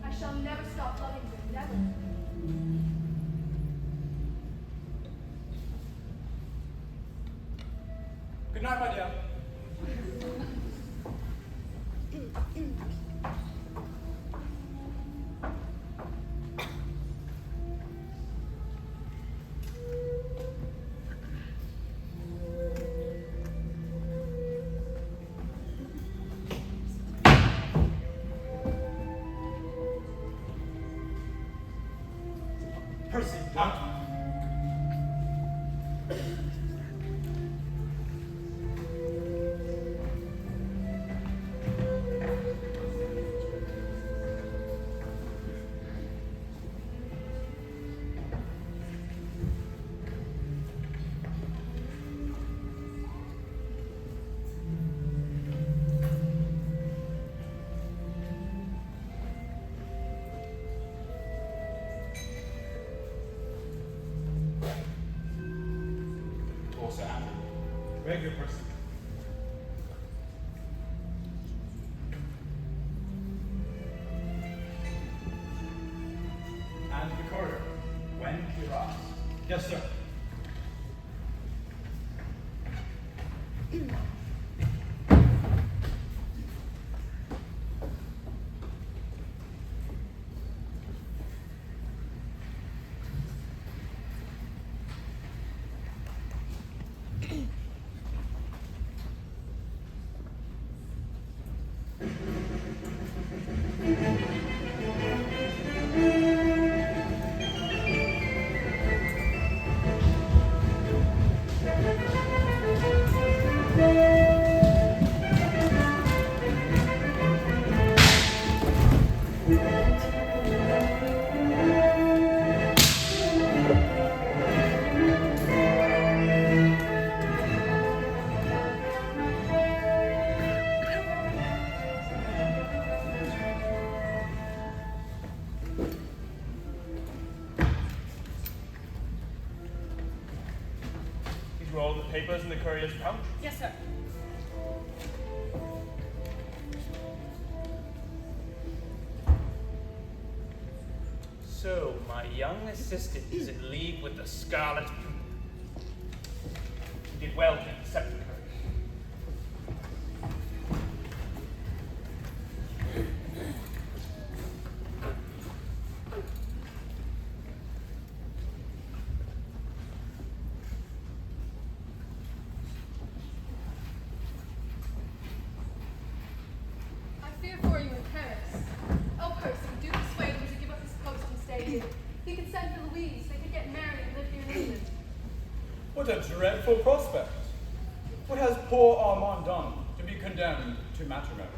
I shall never stop loving him, never. Good night, my dear. Percy, out. Regular person. And the courier, when he arrives. Yes, sir. These were all the papers in the courier's pouch? Yes, sir. So, my young assistant is in league with the Scarlet Pimpernel. You did well to accept the courier. I fear for you in Paris. Oh, Percy, do persuade him to give up his post and stay here. He can send for Louise. They could get married and live here in England. What a dreadful prospect. What has poor Armand done to be condemned to matrimony?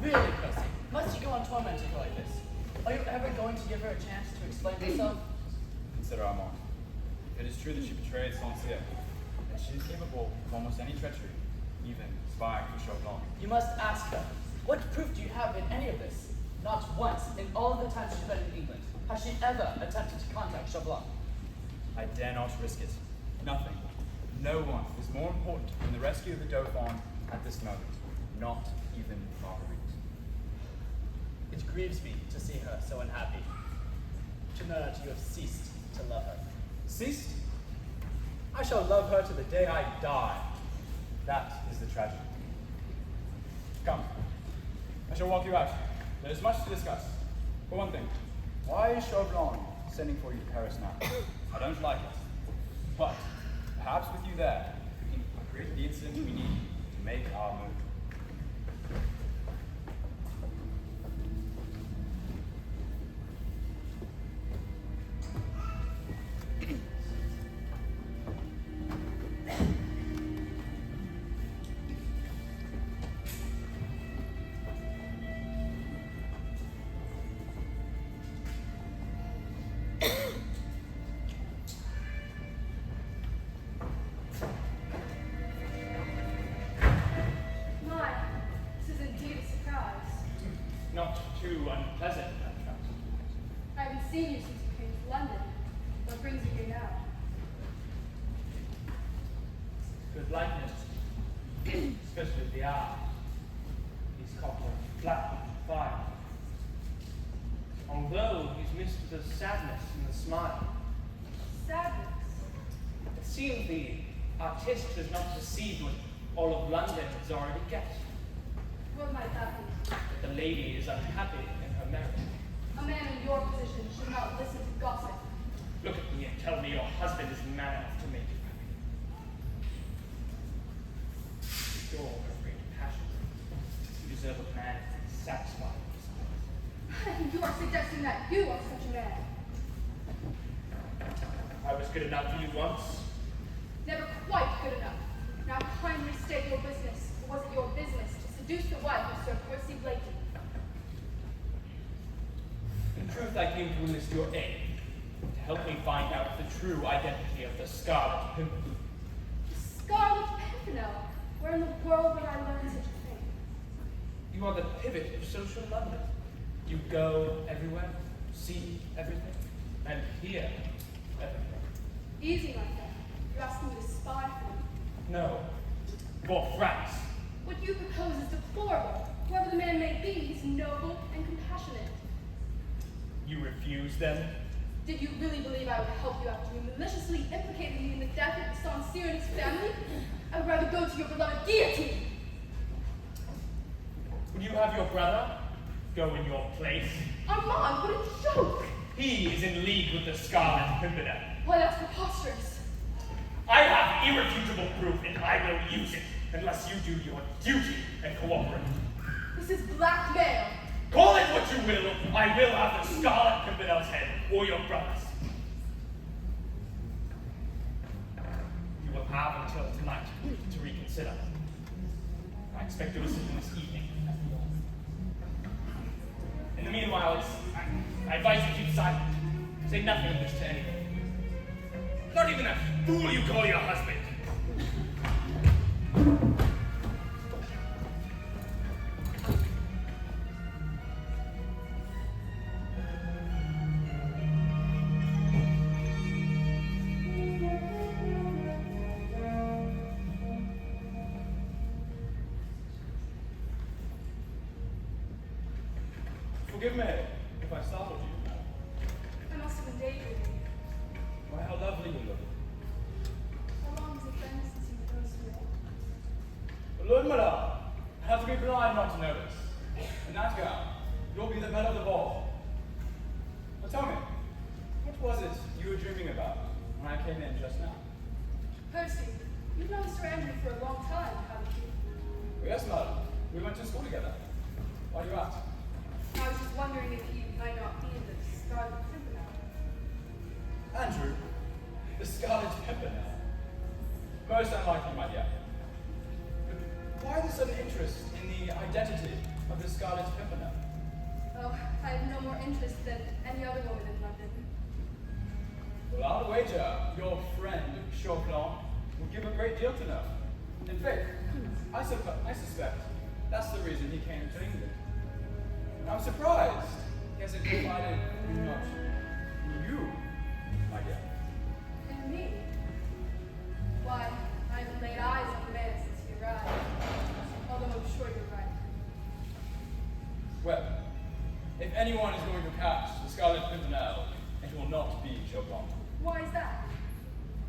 Really, Percy, must you go on tormenting her like this? Are you ever going to give her a chance to explain herself? Consider Armand. It is true that she betrayed Saint-Cyr, and she is capable of almost any treachery, even spying for Chauvelin. You must ask her. What proof do you have in any of this? Not once, in all of the time she's been in England, has she ever attempted to contact Chauvelin. I dare not risk it. Nothing. No one is more important than the rescue of the Dauphin at this moment. Not even Marguerite. It grieves me to see her so unhappy, to know that you have ceased to love her. Ceased? I shall love her to the day I die. That is the tragedy. Come. I shall walk you out. There is much to discuss. For one thing, why is Chauvelin sending for you to Paris now? I don't like it. But perhaps with you there, we can create the incident we need to make our move. My, this is indeed a surprise. Not too unpleasant, I trust. I haven't seen you since you came to London. What brings you here now? Good likeness, especially the eye. He's caught a flat fire. Although he's missed the sadness and the smile. Sadness. It seems the artist has not perceived what all of London has already guessed. What might that be? That the lady is unhappy in her marriage. A man in your position should not listen to gossip. Look at me and tell me your husband is man enough to make you happy. You're a great passion. You deserve a man satisfied with his You are suggesting that you are such a man. I was good enough for you once. Never quite good enough. Now kindly state your business. Or was it your business to seduce the wife of Sir Percy Blakeney? In truth, I came to enlist your aid, to help me find out the true identity of the Scarlet Pimpernel. Scarlet Pimpernel? Where in the world would I learn such a thing? You are the pivot of social London. You go everywhere, see everything, and hear everything. Easy, my friend. You asked me to spy for you. No, for France. What you propose is deplorable. Whoever the man may be, he's noble and compassionate. You refuse then? Did you really believe I would help you after you maliciously implicated me in the death of Saint Cyr and his family? I would rather go to your beloved guillotine. Would you have your brother go in your place? Armand, what a joke! He is in league with the Scarlet Pimpernel. Why, that's preposterous. I have irrefutable proof, and I will use it, unless you do your duty and cooperate. This is blackmail. Call it what you will, I will have the Scarlet Pimpernel's head, or your brother's. You will have until tonight to reconsider. I expect a decision this evening. In the meanwhile, I advise you keep silent. Say nothing of this to anyone. Not even that fool you call your husband. Forgive me if I startled you. I must have endangered you. Why, how lovely you look. How long has it been since you first met? Lord Miller, I have to be blind not to notice. In that gown, you'll be the belle of the ball. Now tell me, what was it you were dreaming about when I came in just now? Percy, you've known Sir Andrew for a long time, haven't you? Yes, madam. We went to school together. Why do you ask? I was just wondering if you might not be the Scarlet Pimpernel. Andrew, the Scarlet Pimpernel. Most unlikely, my dear. But why the sudden interest in the identity of the Scarlet Pimpernel? Oh, I have no more interest than any other woman in London. Well, I'll wager your friend Chopin would give a great deal to know. In fact, I suspect that's the reason he came to England. I'm surprised he hasn't confided in much in you, my dear. And me? Why, I haven't laid eyes on the man since he arrived. Although I'm sure you're right. Well, if anyone is going to catch the Scarlet Pimpernel, it will not be Chopin. Why is that?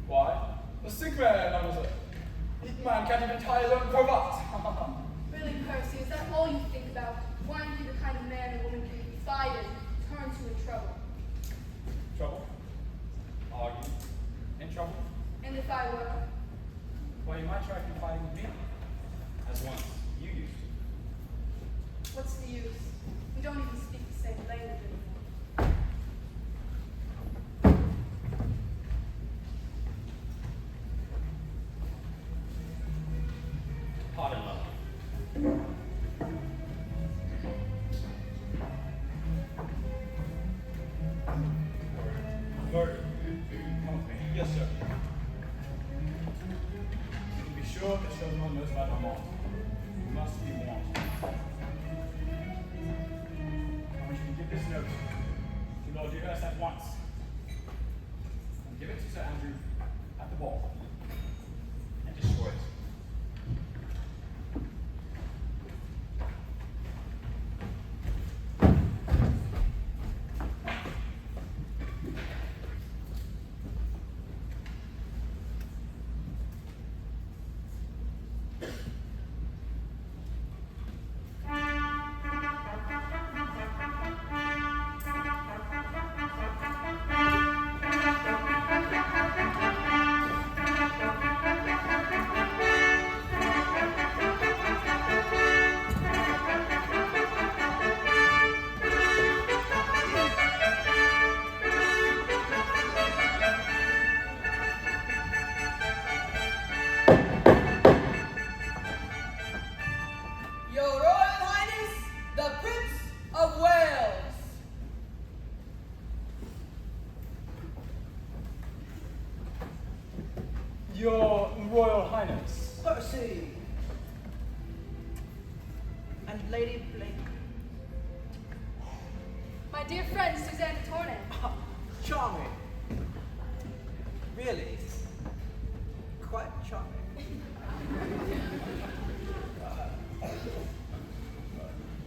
Why? The sick man, mademoiselle. The man can't even tie his own cravat. Really, Percy, is that all you think about? Wanting to be the kind of man a woman can confide in, turn to in trouble? Trouble? Are you in trouble? And if I were? Well, you might try confiding in me, as once you used to. What's the use? We don't even speak the same language anymore. Pardon, love. Murder. Come with me. Yes, sir. You can be sure that Chopin knows about Monte. You must be warned. I want you to give this note to Lord Dewhurst at once. And give it to Sir Andrew at the ball. And destroy it. Your Royal Highness, the Prince of Wales. Your Royal Highness. Percy! And Lady Blake. My dear friend, Suzanne de Tournay. Charming. Really? Quite charming.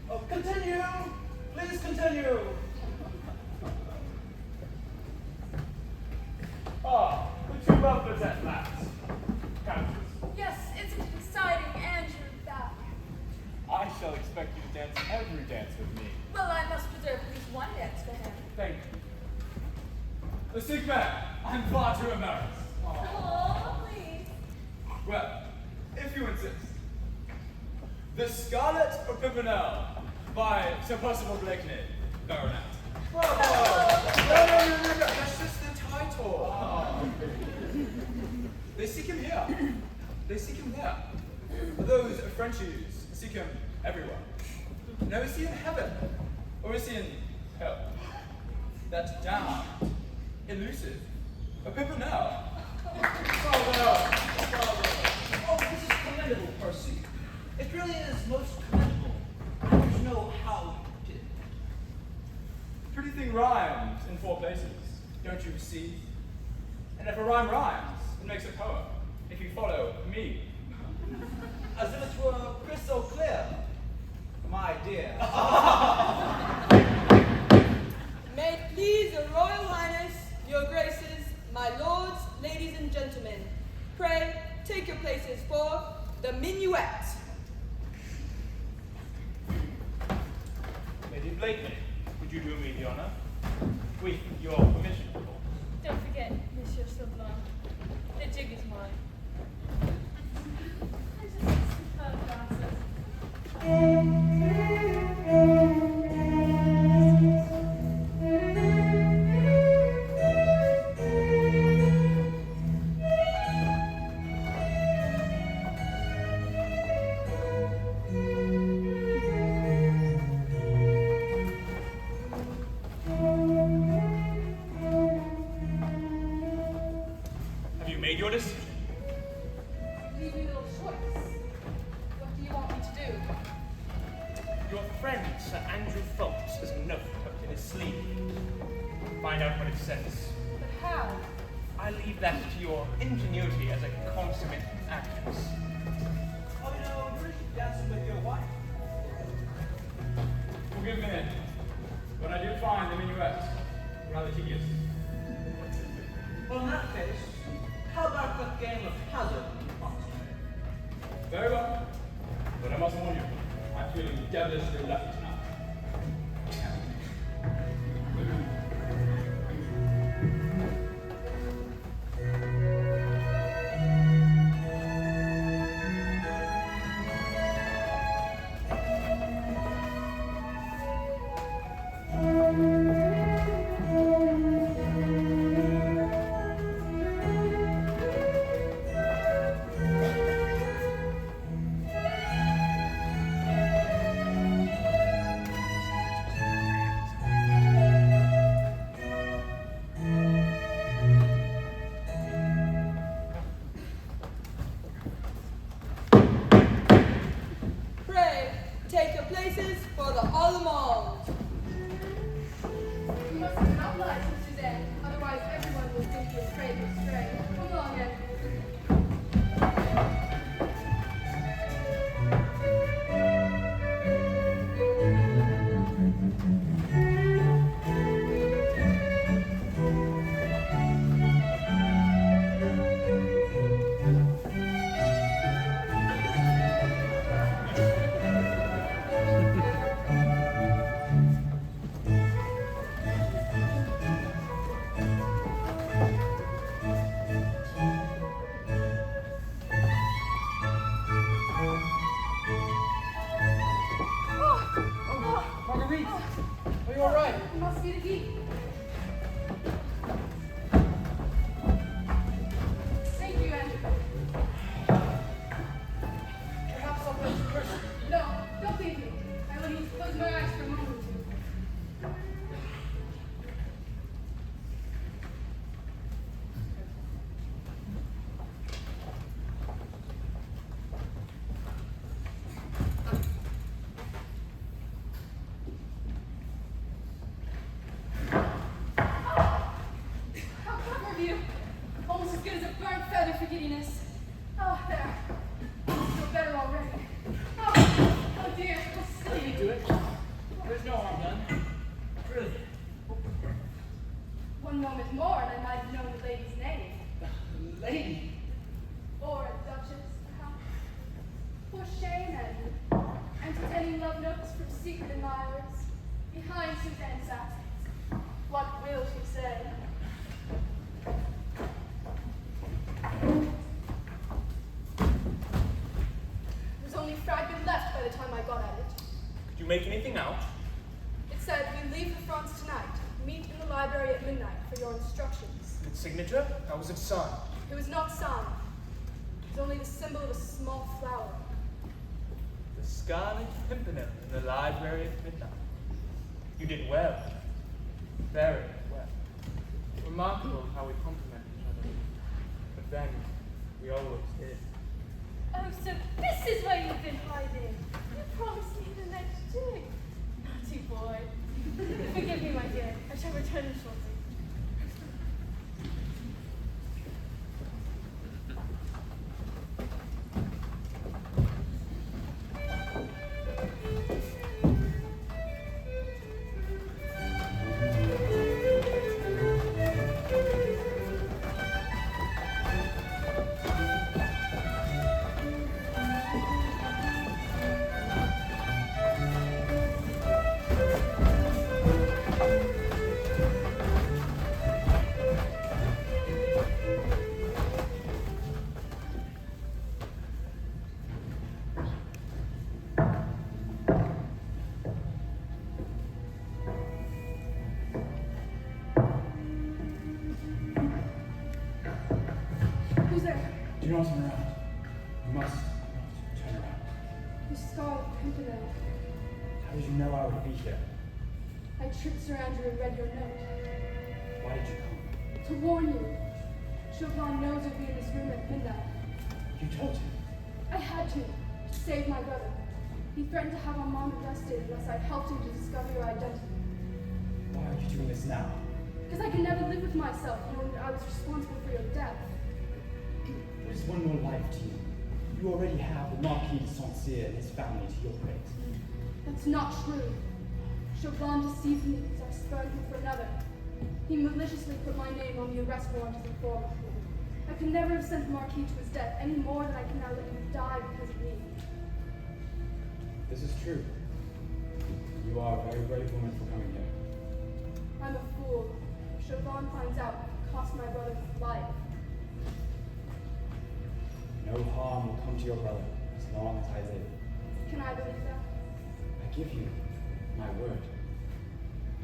Oh, continue! Please continue! Ah, the two bumpers at last. Countess, Yes, it's exciting, and you're back. I shall expect you to dance every dance with me. Well, I must reserve at least one dance for him. Thank you. The sick man, I'm far too embarrassed. Oh, please. Well, if you insist. The Scarlet of Pimpernel by Sir Percival Blakeney, Baronet. Bravo! No, that's just the title. They seek him here. They seek him there. Those Frenchies seek him everywhere. Now is he in heaven? Or is he in hell? That damned, elusive, a Pimpernel. Bravo! Oh, this is commendable, Percy. It really is most commendable. I don't know how you did it. Pretty thing rhymes in 4 places, don't you see? And if a rhyme rhymes, it makes a poem. If you follow me. As if it were crystal clear, my dear. May it please your Royal Highness, your Graces, my lords, ladies and gentlemen, pray take your places for the minuet. Lady Blakeney, would you do me the honor? With your permission, of course. Don't forget, Monsieur Chauvelin. The jig is mine. I just superb dancers. Have you made your decision? Leave you little choice. What do you want me to do? Your friend, Sir Andrew Phelps, has a note tucked in his sleeve. Find out what it says. But how? I leave that to your ingenuity as a consummate actress. Oh, you know, you should dance with your wife. Forgive me, but I did find the minuet rather tedious. Well, in that case, how about that game of hazard? Very well, but I must warn you, I'm feeling devilishly lucky tonight. Pray take your places for the Allemande. You must have enough license, Suzanne. Otherwise, everyone will think you afraid to stray. Come along, then. penning love notes from secret admirers behind Suzanne's absence. What will she say? There's only a fragment left by the time I got at it. Could you make anything out? It said, we leave for France tonight. Meet in the library at midnight for your instructions. Its signature? How was it signed? It was not signed. It was only the symbol of a small flower. The Scarlet Pimpernel in the library at midnight. You did well. Very well. Remarkable how we complement each other. But then, we always did. Oh, so this is where you've been hiding. You promised me the next jig. Naughty boy. Forgive me, my dear. I shall return shortly. Do not turn around. You must not turn around. The Scarlet Pimpernel. How did you know I would be here? I tripped around you and read your note. Why did you come? To warn you. Chauvelin knows you'll be in this room at midnight. You told him. I had to save my brother. He threatened to have Monte arrested unless I helped him to discover your identity. Why are you doing this now? Because I can never live with myself knowing that I was responsible for your death. What is one more life to you? You already have the Marquis de Saint-Cyr and his family to your credit. That's not true. Chauvelin deceived me as I spurned him for another. He maliciously put my name on the arrest warrant as informant. I could never have sent the Marquis to his death any more than I can now let him die because of me. This is true. You are a very brave woman for coming here. I'm a fool. If Chauvelin finds out, it cost my brother his life. No harm will come to your brother as long as I live. Can I believe that? I give you my word.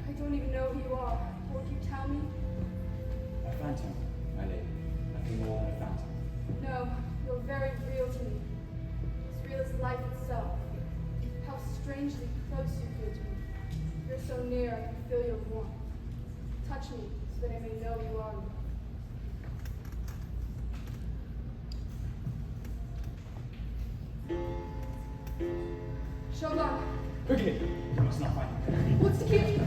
I don't even know who you are. Won't you tell me? A phantom, my lady. Nothing more than a phantom. No, you're very real to me. As real as life itself. How strangely close you feel to me. You're so near, I can feel your warmth. Touch me so that I may know you are me. Chauvelin! Quickly! You must not find him. What's the key?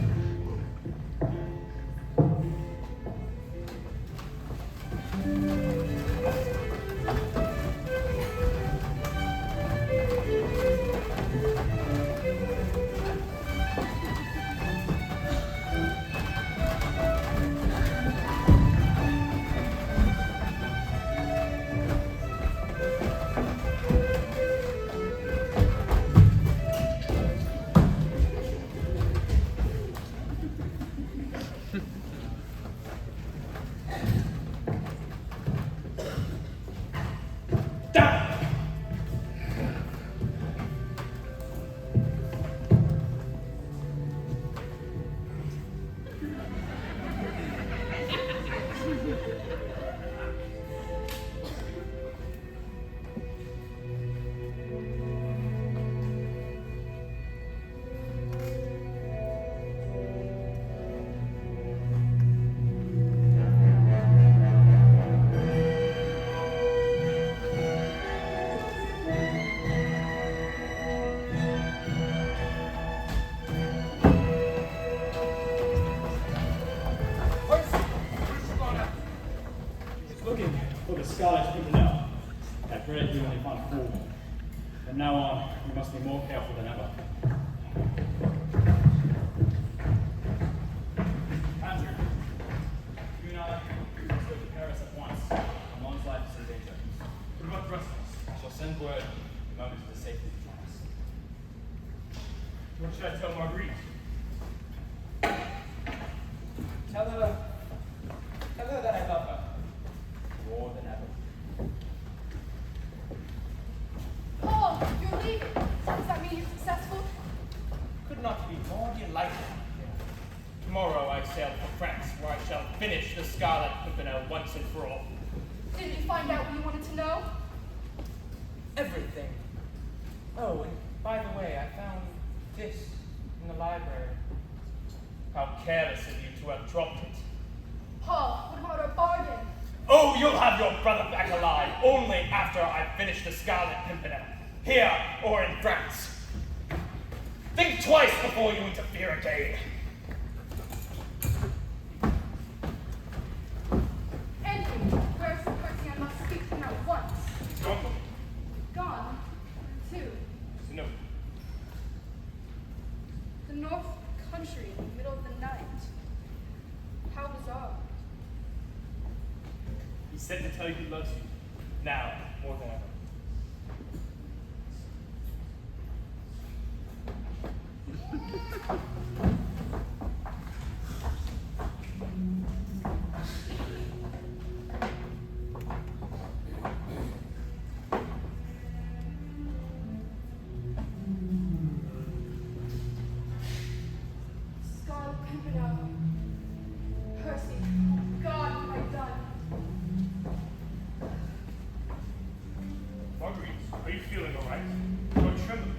Scarlet Pimpernel. That great you only found fool. From now on, you must be more careful than ever. Andrew, you and I must go to Paris at once. Armand's life is in danger. What about Brussels? I shall send word the moment it is safe to join us. What should I tell Marguerite? Tell her that I love her more than ever. Paul, you're leaving. Does that mean you're successful? Could not be more delighted. Tomorrow I sail for France, where I shall finish the Scarlet Pimpernel once and for all. Did you find out what you wanted to know? Everything. Oh, and by the way, I found this in the library. How careless of you to have dropped it. Paul, what about our bargain? Oh, you'll have your brother back alive only after I finish the Scarlet Pimpernel, here or in France. Think twice before you interfere again. Andrew, where's the person I must speak to him at once? He's gone. Gone? Who? No. The North Country in the middle of the night. How bizarre. He said to tell you he loves you. Now, more than ever. Scarlet Pimpernel. Percy. God, what have I done? Marguerite, are you feeling all right? Don't tremble.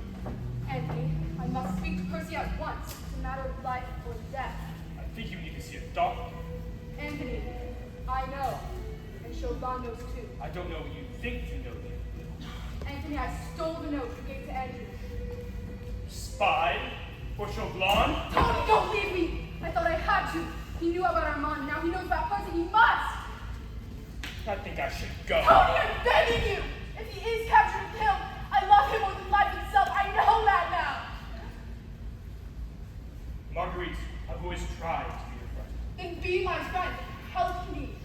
Anthony, I must speak to Percy at once. It's a matter of life or death. I think you need to see a doctor. Anthony, I know. And Chauvelin knows too. I don't know what you think you know. Anthony, I stole the note you gave to Andrew. Spy for Chauvelin? Tony, don't leave me! I thought I had to. He knew about Armand. Now he knows about Percy. He must! I think I should go. Tony, I'm begging you! If he is captured and killed, I love him more than life itself. I know that now! Marguerite, I've always tried to be your friend. Then be my friend. Help me.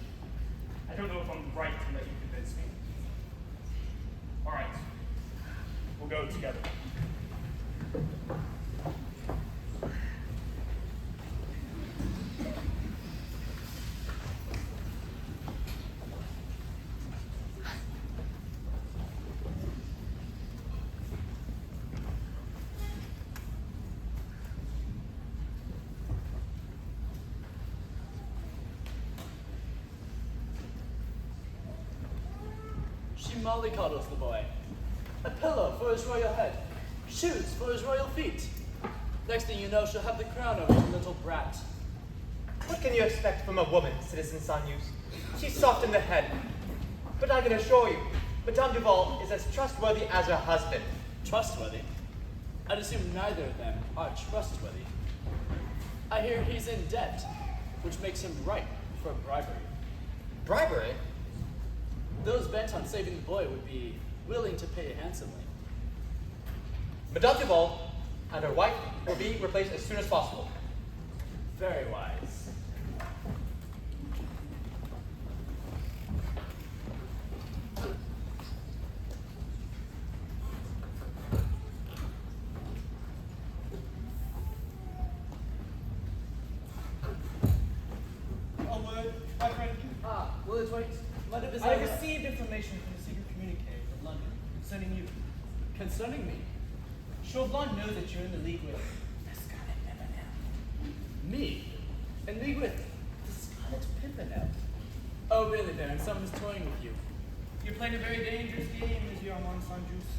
I don't know if I'm right to let you convince me. All right, we'll go together. She mollycoddles the boy. A pillow for his royal head. Shoes for his royal feet. Next thing you know, she'll have the crown over his little brat. What can you expect from a woman, Citizen Sanyus? She's soft in the head. But I can assure you, Madame Duval is as trustworthy as her husband. Trustworthy? I'd assume neither of them are trustworthy. I hear he's in debt, which makes him ripe for bribery. Bribery? Those bent on saving the boy would be willing to pay handsomely. Madame Duval and her wife will be replaced as soon as possible. Very wise. A word, my friend. Ah, Willowswait, I received information from the secret communique in London concerning you. Concerning me? Chauvelin knows that you're in the league with the Scarlet Pimpernel. Me? In league with The Scarlet Pimpernel. Oh, really, Baron? Someone's toying with you. You're playing a very dangerous game, Monsieur Armand Saint-Just.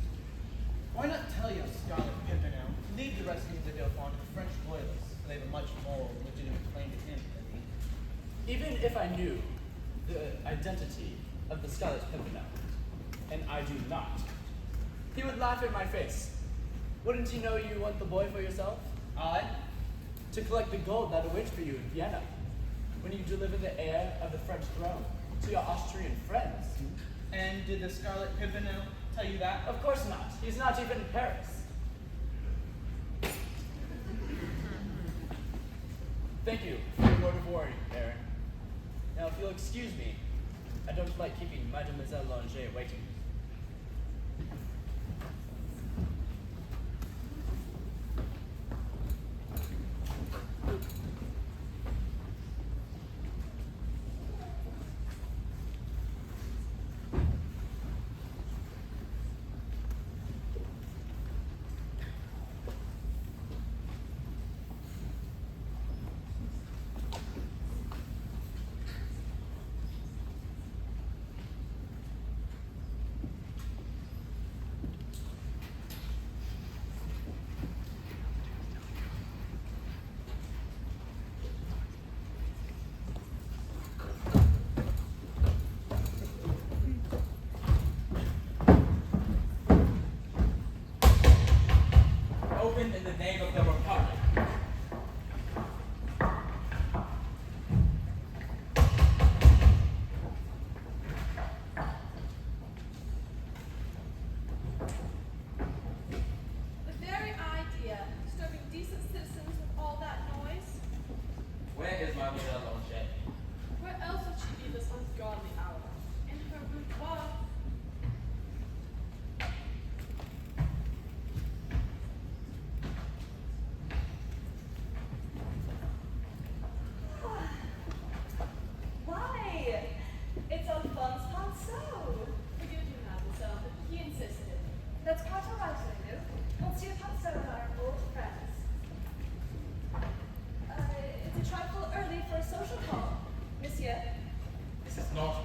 Why not tell your Scarlet Pimpernel to leave the rescue of the Dauphin to the French loyalists, for they have a much more legitimate claim to him than me. Even if I knew the identity of the Scarlet Pimpernel, and I do not, he would laugh in my face. Wouldn't you know you want the boy for yourself? I? To collect the gold that awaits for you in Vienna, when you deliver the heir of the French throne to your Austrian friends. And did the Scarlet Pimpernel tell you that? Of course not. He's not even in Paris. Thank you for your word of warning, Baron. Now, if you'll excuse me, I don't like keeping Mademoiselle Langer waiting.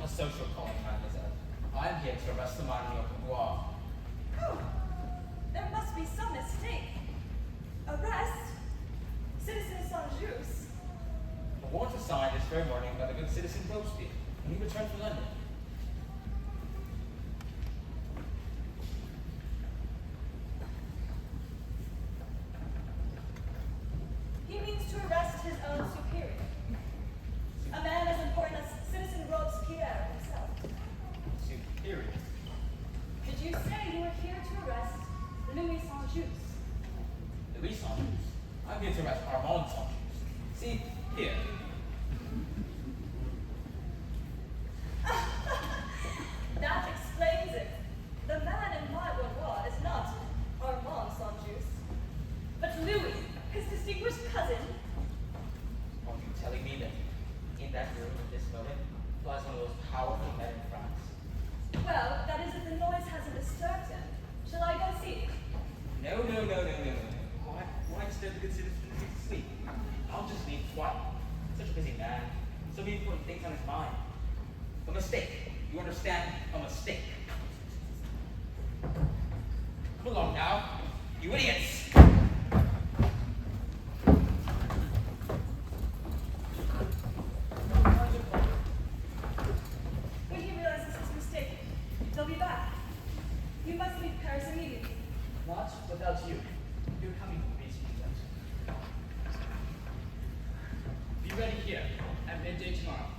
a social calling, mademoiselle. I am here to arrest the man in your boudoir. Oh, there must be some mistake. Arrest? Citizen Saint-Just? A warrant was signed this very morning by the good citizen Robespierre when he returned from London. He means to arrest his own superior. A man as important as Citizen Robespierre himself. Superior? Did you say you were here to arrest Louis Saint-Just? Louis Saint-Just? I'm here to arrest Armand Saint-Just. See, here. That explains it. The man in my boudoir is not Armand Saint-Just, but Louis, his distinguished cousin. Are you telling me that in that room at this moment lies one of those powerful men in France? Well, that is if the noise hasn't disturbed him. Shall I go see? No. Why disturb the good citizen who needs to sleep? I'll just leave quiet. Such a busy man. So many important things on his mind. A mistake. You understand? A mistake. Come along now, you idiots! When he realizes his mistake, he'll be back. You must leave Paris immediately. Not without you. You're coming with me to England. Be ready here at midday tomorrow.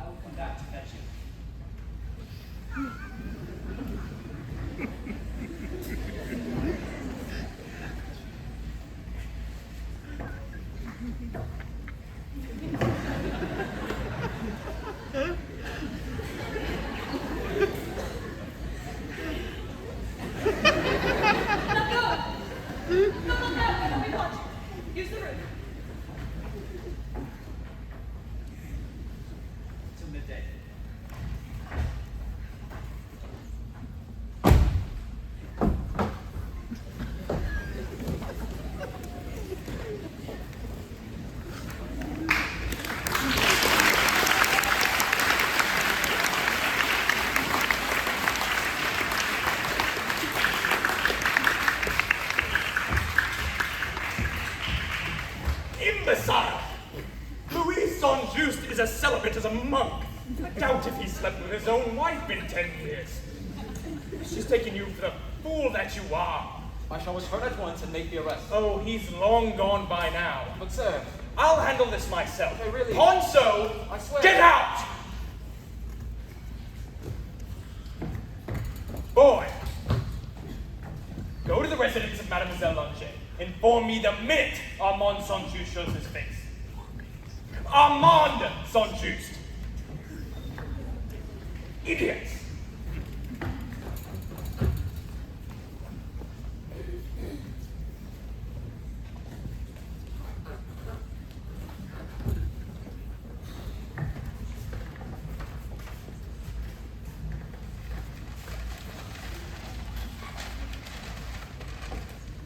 I will come back to fetch you. Use the room. Till midday. Imbecile! Louis Saint-Just is as celibate as a monk. I doubt if he slept with his own wife in 10 years. She's taken you for the fool that you are. I shall return at once and make the arrest. Oh, he's long gone by now. But sir, I'll handle this myself. I really- Ponso, I swear- get out! Boy, go to the residence of Mademoiselle Langer. Inform me the minute Armand Saint-Just shows his face. Armand Saint-Just! Idiots!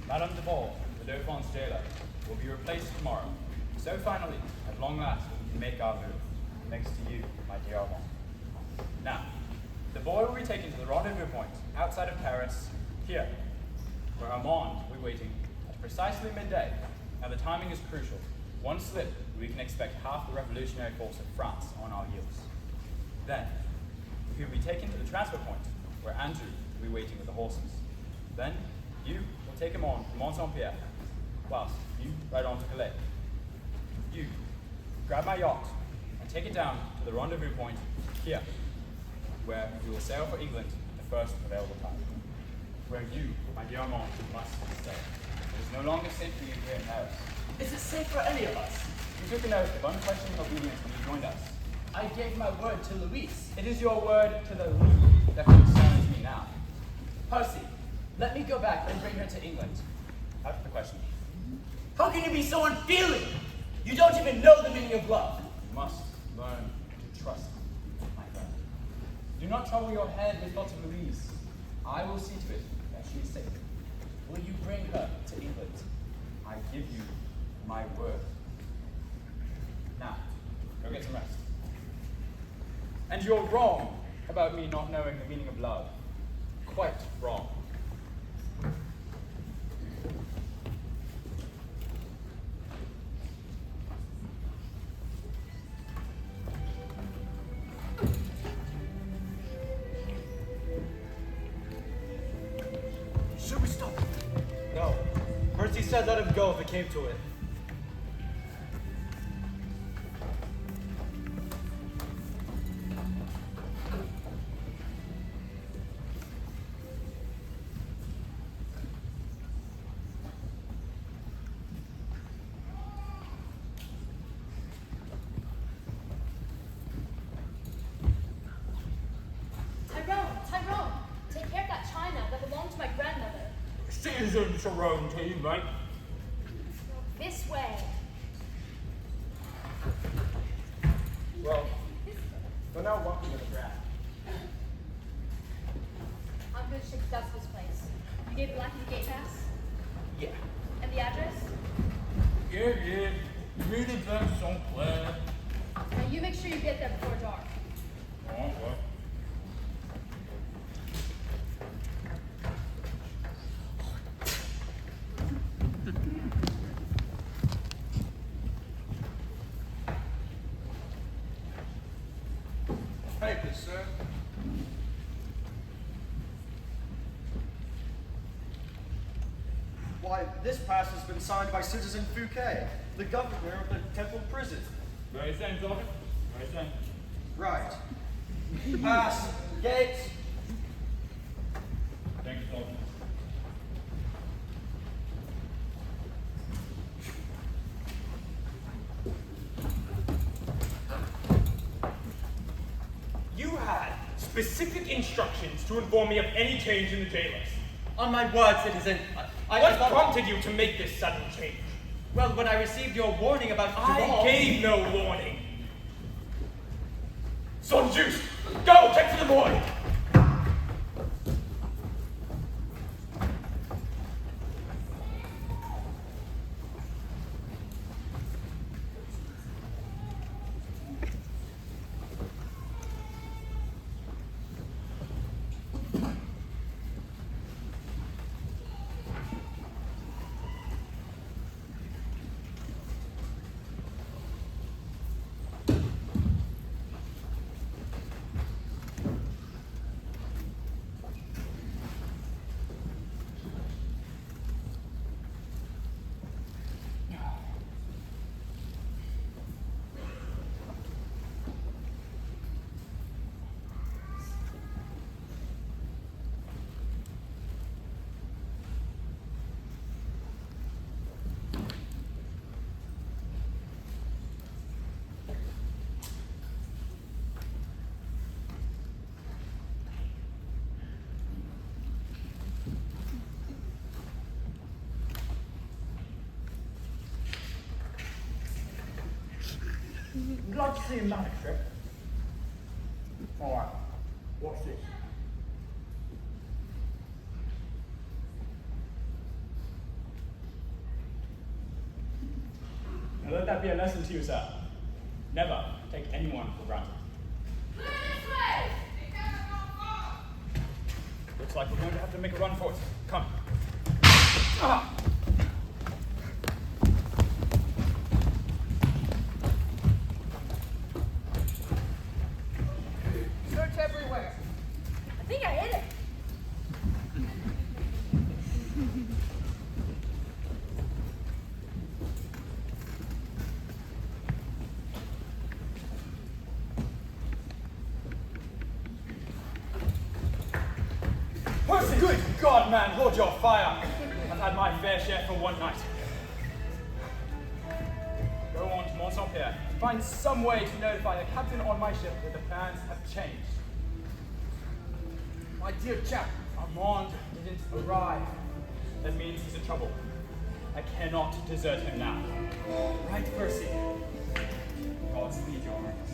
Madame de Vaux, the Dauphin's jailer, will be replaced tomorrow. So finally, at long last, we can make our move, thanks to you, my dear Armand. Now, the boy will be taken to the rendezvous point outside of Paris, here, where Armand will be waiting at precisely midday. Now, the timing is crucial. One slip, we can expect half the revolutionary force of France on our heels. Then, he will be taken to the transfer point, where Andrew will be waiting with the horses. Then, you will take him on to Mont-Saint-Pierre, whilst you ride on to Calais. You grab my yacht and take it down to the rendezvous point here, where we will sail for England at the first available time. Where you, my dear Armand, must stay. It is no longer safe for you here in Paris. Is it safe for any of us? You took an oath of unquestioning obedience when you joined us. I gave my word to Louise. It is your word to the League that concerns me now. Percy, let me go back and bring her to England. Out of the question. How can you be so unfeeling? You don't even know the meaning of love. You must learn to trust, my friend. Do not trouble your head with thoughts of Louise. I will see to it that she is safe. Will you bring her to England? I give you my word. Now, go get some rest. And you're wrong about me not knowing the meaning of love. Quite wrong. Should we stop? No. Percy said let him go if it came to it. Tyrone, take care of that china that belonged to my grandmother. Citizen Tyrone team, right? This way. Well, we're now walking to the grass. I'm going to shake the dust of this place. You gave Blackie the gate pass? Yeah. And the address? Yeah. Read it back somewhere. Now you make sure you get there before dark. Oh, what? Papers, sir. Why, this pass has been signed by Citizen Fouquet, the governor of the Temple Prison. Very same, Sergeant. Very same. Right. Pass. Gates. Thank you, Sergeant. You had specific instructions to inform me of any change in the jailers. On my word, citizen, What prompted you to make this sudden change? Well, when I received your warning about I gave no warning. Son Juice, go check for the boy. Would you like to see a manuscript? Alright, watch this. Now let that be a lesson to you, sir. Never take anyone for granted. Looks like we're going to have to make a run for it. Come. Ah! Search everywhere. I think I hit it. Percy! Good God, man, hold your fire. I've had my fair share for one night. Go on to Monte here. Find some way to notify the captain on my ship that the plans have changed. My dear chap, Armand didn't arrive. That means he's in trouble. I cannot desert him now. Right, Percy? Godspeed, your Highness.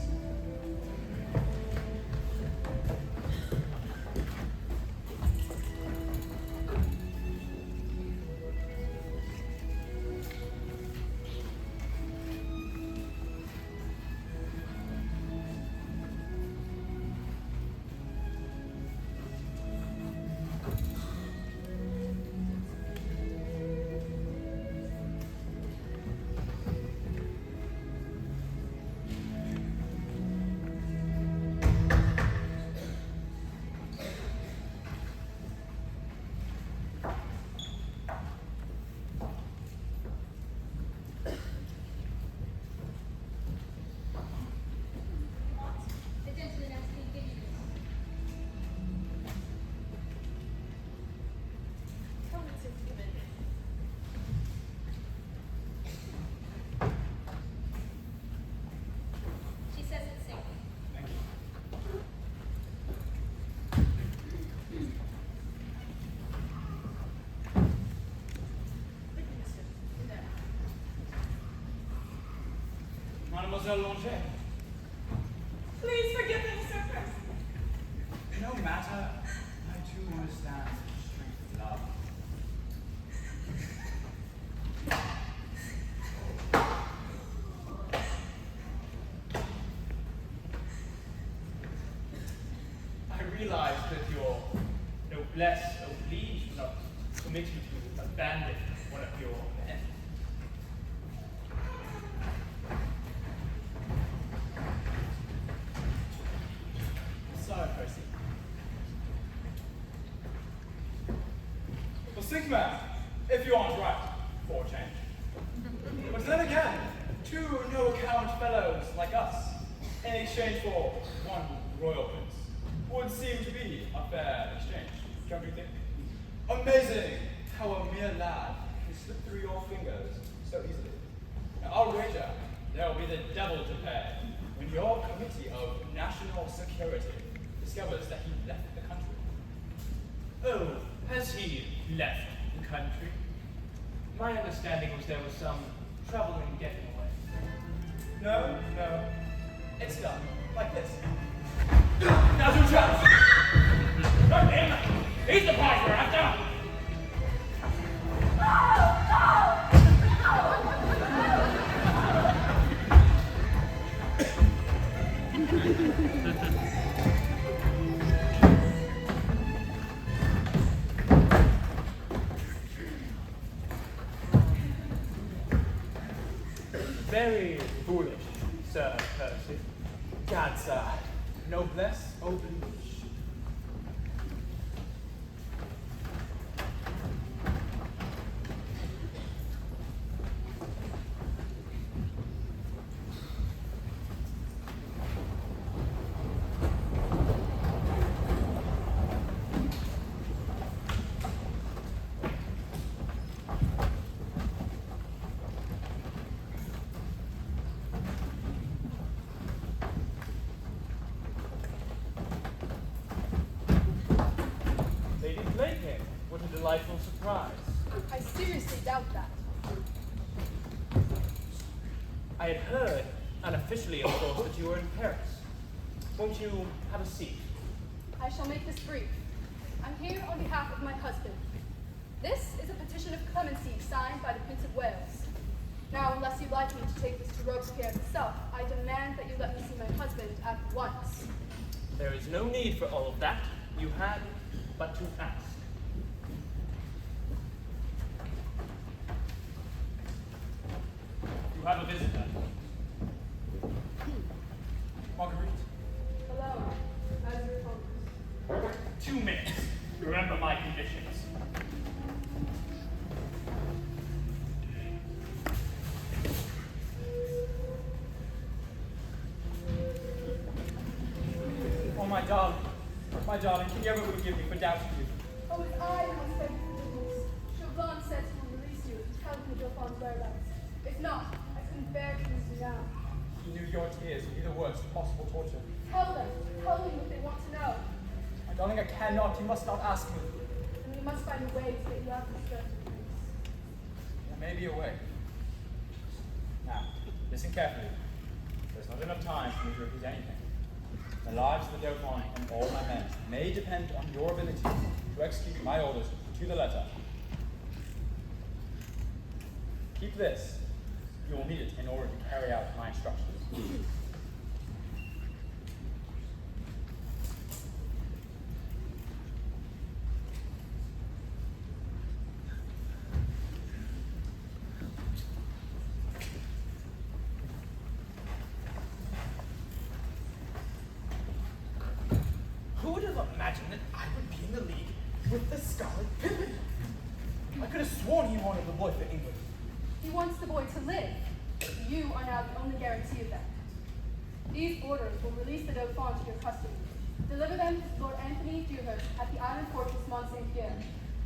Mademoiselle Langer. Please forgive him, Sir Percy. No matter, I too understand the strength of love. I realize that your noblesse oblige does not permit you to abandon one of your men. Sorry, Percy. Well, think, man, if you aren't right, for a change. But then again, two no-account fellows like us, in exchange for one royal prince, would seem to be a fair exchange, don't you think? Amazing how a mere lad can slip through your fingers so easily. Now, I'll wager there'll be the devil to pay when your Committee of National Security discovers that he left the country. Oh, has he left the country? My understanding was there was some trouble in getting away. No, it's done like this. Now's your chance! Not him! He's the prize we're after! Very foolish, Sir Percy. God's noblesse oblige. Delightful surprise. I seriously doubt that. I had heard, unofficially of course, that you were in Paris. Won't you have a seat? I shall make this brief. I'm here on behalf of my husband. This is a petition of clemency signed by the Prince of Wales. Now, unless you'd like me to take this to Robespierre himself, I demand that you let me see my husband at once. There is no need for all of that. You had but to ask. You have a visitor. Marguerite. Hello, as your promise. 2 minutes. Remember my conditions. Oh, my darling, can you ever forgive me for doubting you? Oh, it's I who must beg your forgiveness. Chauvelin said he will release you and tell me your Dauphin's whereabouts. If not, I couldn't bear to lose you now. He knew your tears would be the worst possible torture. Tell them what they want to know. My darling, I cannot. You must not ask me. And we must find a way to get you out of this dreadful place. There may be a way. Now, listen carefully. There's not enough time for me to repeat anything. The lives of the Dauphin and all my men may depend on your ability to execute my orders to the letter. Keep this. You will need it in order to carry out my instructions. Who would have imagined that I would be in the league with the Scarlet Pimpernel? I could have sworn he wanted the boy for England. He wants the boy to live. You are now the only guarantee of that. These orders will release the Dauphin to your custody. Deliver them to Lord Anthony Dewhurst at the island fortress Mont St. Pierre.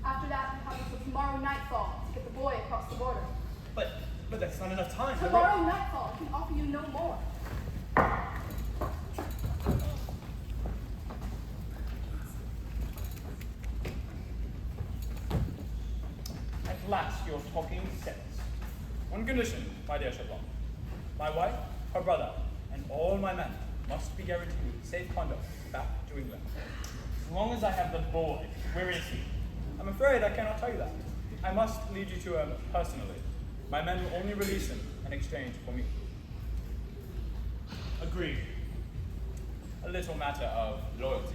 After that, you have until tomorrow nightfall to get the boy across the border. But that's not enough time. Tomorrow nightfall can offer you no more. At last you're talking sense. One condition, my dear Chauvelin. My wife her brother, and all my men must be guaranteed safe conduct back to England. As long as I have the boy, where is he? I'm afraid I cannot tell you that. I must lead you to him personally. My men will only release him in exchange for me. Agreed. A little matter of loyalty.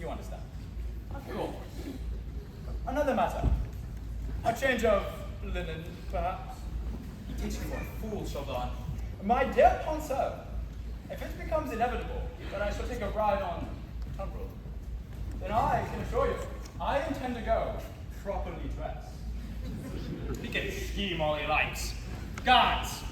You understand. Of course. Another matter. A change of linen, perhaps. He takes you for a fool, Chauvelin. My dear Consul, if it becomes inevitable that I shall take a ride on Tumbrel, then I can assure you, I intend to go properly dressed. He can scheme all he likes. Guards!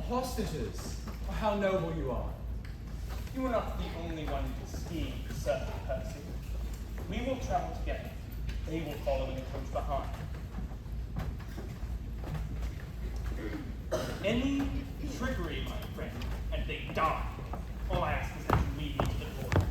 Hostages. How noble you are. You are not the only one to scheme, Sir Percy. We will travel together. They will follow in the coach behind. Any trickery, my friend, and they die. All I ask is that you lead me to the door.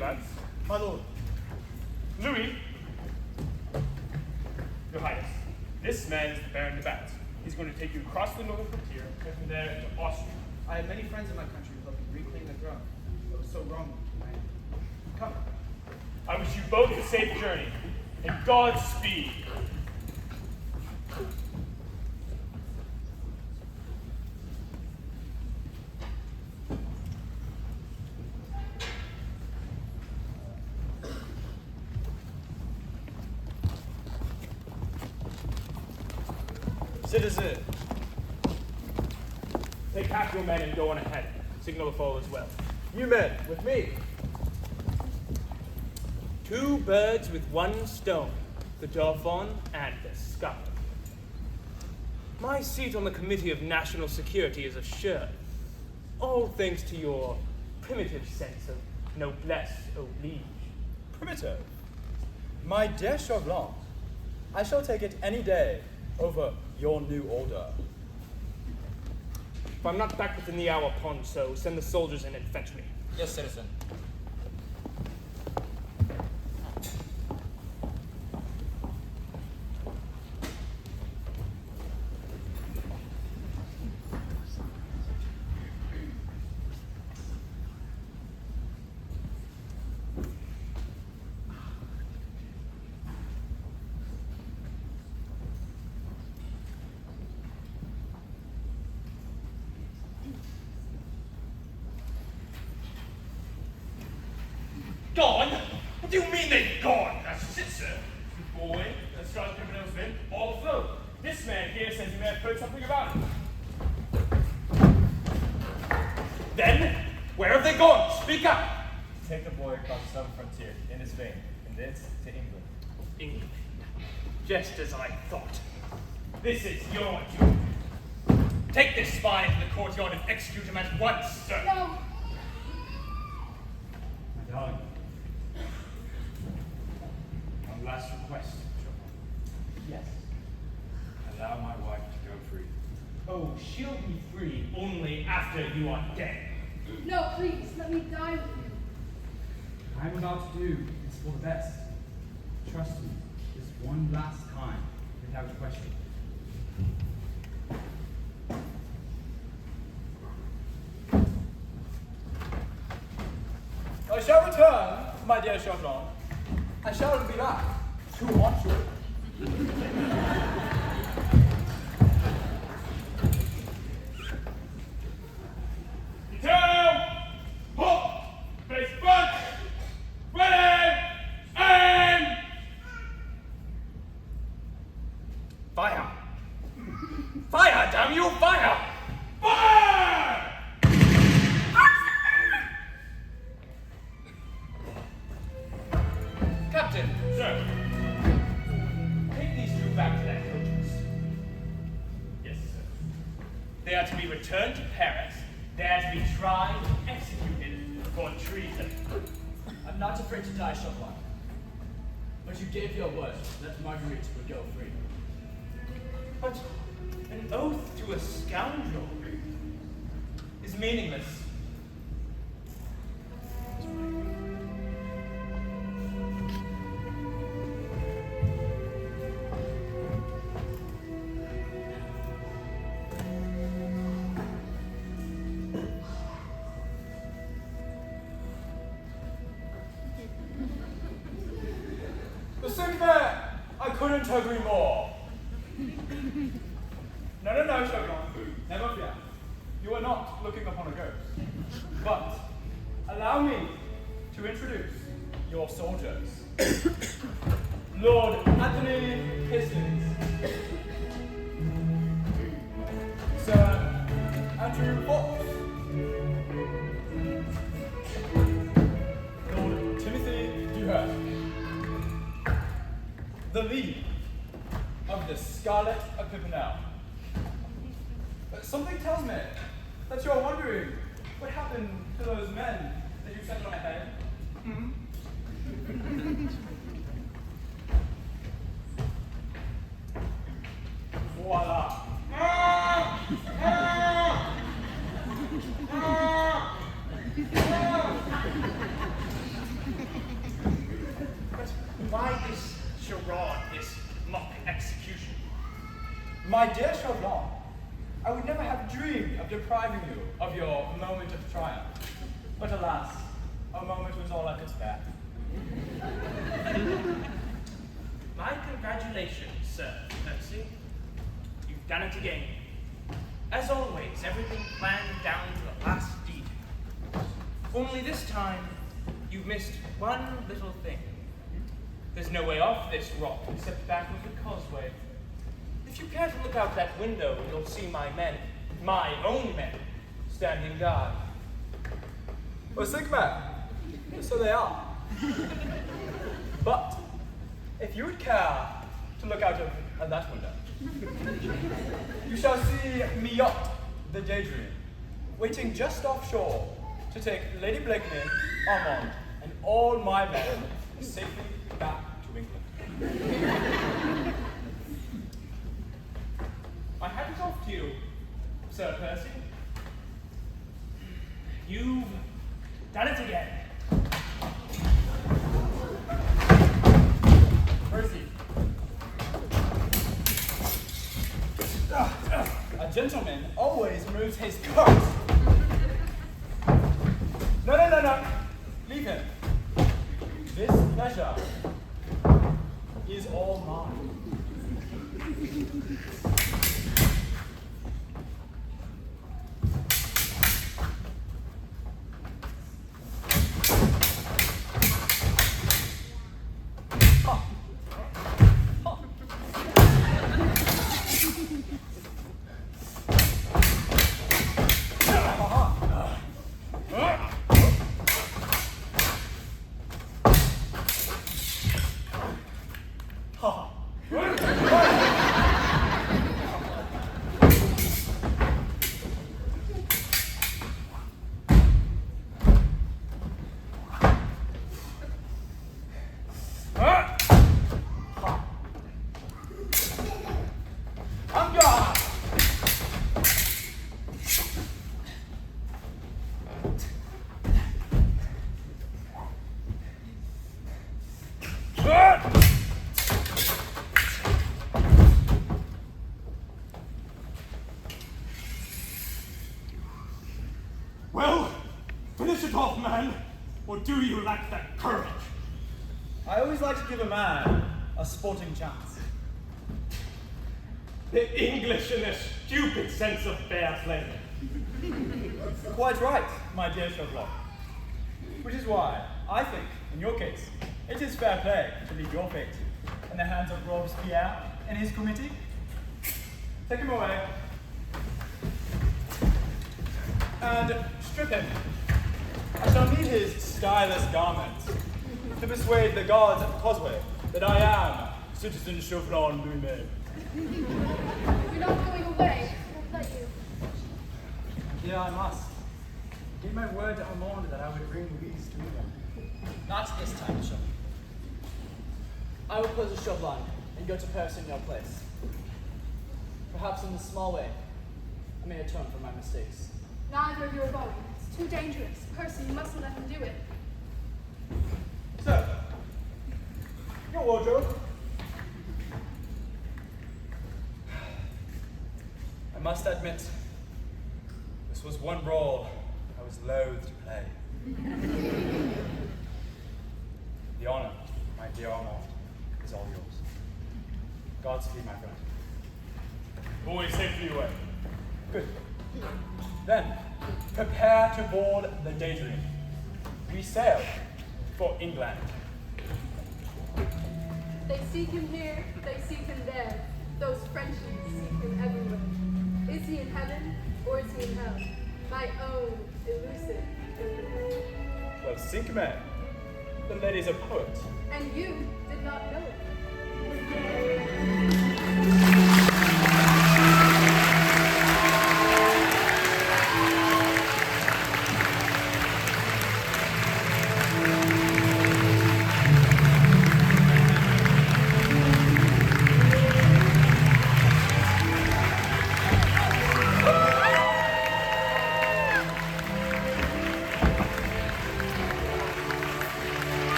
Lads. My lord. Louis, Your Highness, this man is the Baron de Bat. He's going to take you across the northern frontier and from there to Austria. I have many friends in my country who helped me reclaim the throne. What was so wrong with me? Come. I wish you both a safe journey and Godspeed. Citizen. Take half your men and go on ahead. Signal the foe as well. You men, with me. Two birds with one stone, the Dauphin and the Scarlet. My seat on the Committee of National Security is assured, all thanks to your primitive sense of noblesse oblige. Primitive? My dear Chauvelin, I shall take it any day over your new order. If I'm not back within the hour upon so, send the soldiers in and fetch me. Yes, citizen. Gone? What do you mean they've gone? That's it, sir. The boy, the Scarlet Pimpernel's men, all afloat. This man here says he may have heard something about it. Then, where have they gone? Speak up! Take the boy across the southern frontier in his vein, and thence to England. England. Just as I thought. This is your duty. Take this spy into the courtyard and execute him at once, sir. No. My darling. One last request, Yes. allow my wife to go free. Oh, she'll be free only after you are dead. No, please, let me die with you. I'm about to do is for the best. Trust me, this one last time, without question. I shall return, my dear Chauvelin. I shall be back to haunt you. Detail! Halt! Face front! Ready! Aim! Fire! Fire, damn you! Fire! Fire! Captain, Sir. Paris dare to be tried and executed for treason. I'm not afraid to die, Chopin. But you gave your word that Marguerite would go free. But an oath to a scoundrel is meaningless. The sick man, I couldn't agree more. No, Chopin. Never fear. You are not looking upon a ghost. But allow me to introduce your soldiers. Lord Anthony Hastings. Sir Andrew Fox. Lord Timothy Dewhurst. The lead of the Scarlet of Pimpernel. Something tells me that you're wondering what happened to those men that you sent on ahead. Hmm? Voila. But why this charade, this mock execution? My dear Chauvelin, I would never have dreamed of depriving you of your moment of triumph. But alas, a moment was all I could spare. My congratulations, Sir Percy. You've done it again. As always, everything planned down to the last detail. Only this time, you've missed one little thing. There's no way off this rock except back of the causeway. If you care to look out that window, you'll see my men, my own men, standing guard. Oh, sick man. So they are. But if you would care to look out of that window, you shall see me yacht, the Daydream, waiting just offshore to take Lady Blakeney, Armand, and all my men safely back to England. My hat is off to you, Sir Percy. You've done it again. Percy. A gentleman always moves his cards. No. Leave him. This pleasure is all mine. Well, finish it off, man. Or do you lack that courage? I always like to give a man a sporting chance. The English and their stupid sense of fair play. Quite right, my dear Sherlock. Which is why I think, in your case, it is fair play to leave your fate in the hands of Robespierre and his committee. Take him away. And strip him. I shall need his stylist garments to persuade the guards at the causeway that I am Citizen Chauvelin Louis-May. You're not going away. I won't let you. Monsieur, I must. I gave my word to Armand that I would bring Louise to England. Not this time, Chauvelin. I will close the Chauvelin and go to Paris in your place. Perhaps in a small way, I may atone for my mistakes. Neither of you are going. It's too dangerous. Percy, you mustn't let him do it. So, your wardrobe. I must admit, this was one role I was loath to play. The honor, my dear Armand, is all yours. Godspeed, my friend. Boys, safely away. Good. Then, prepare to board the Daydream. We sail for England. They seek him here, they seek him there. Those Frenchies seek him everywhere. Is he in heaven, or is he in hell? My own elusive Pimpernel. Well, Cinque, the lady's a poet. And you did not know it.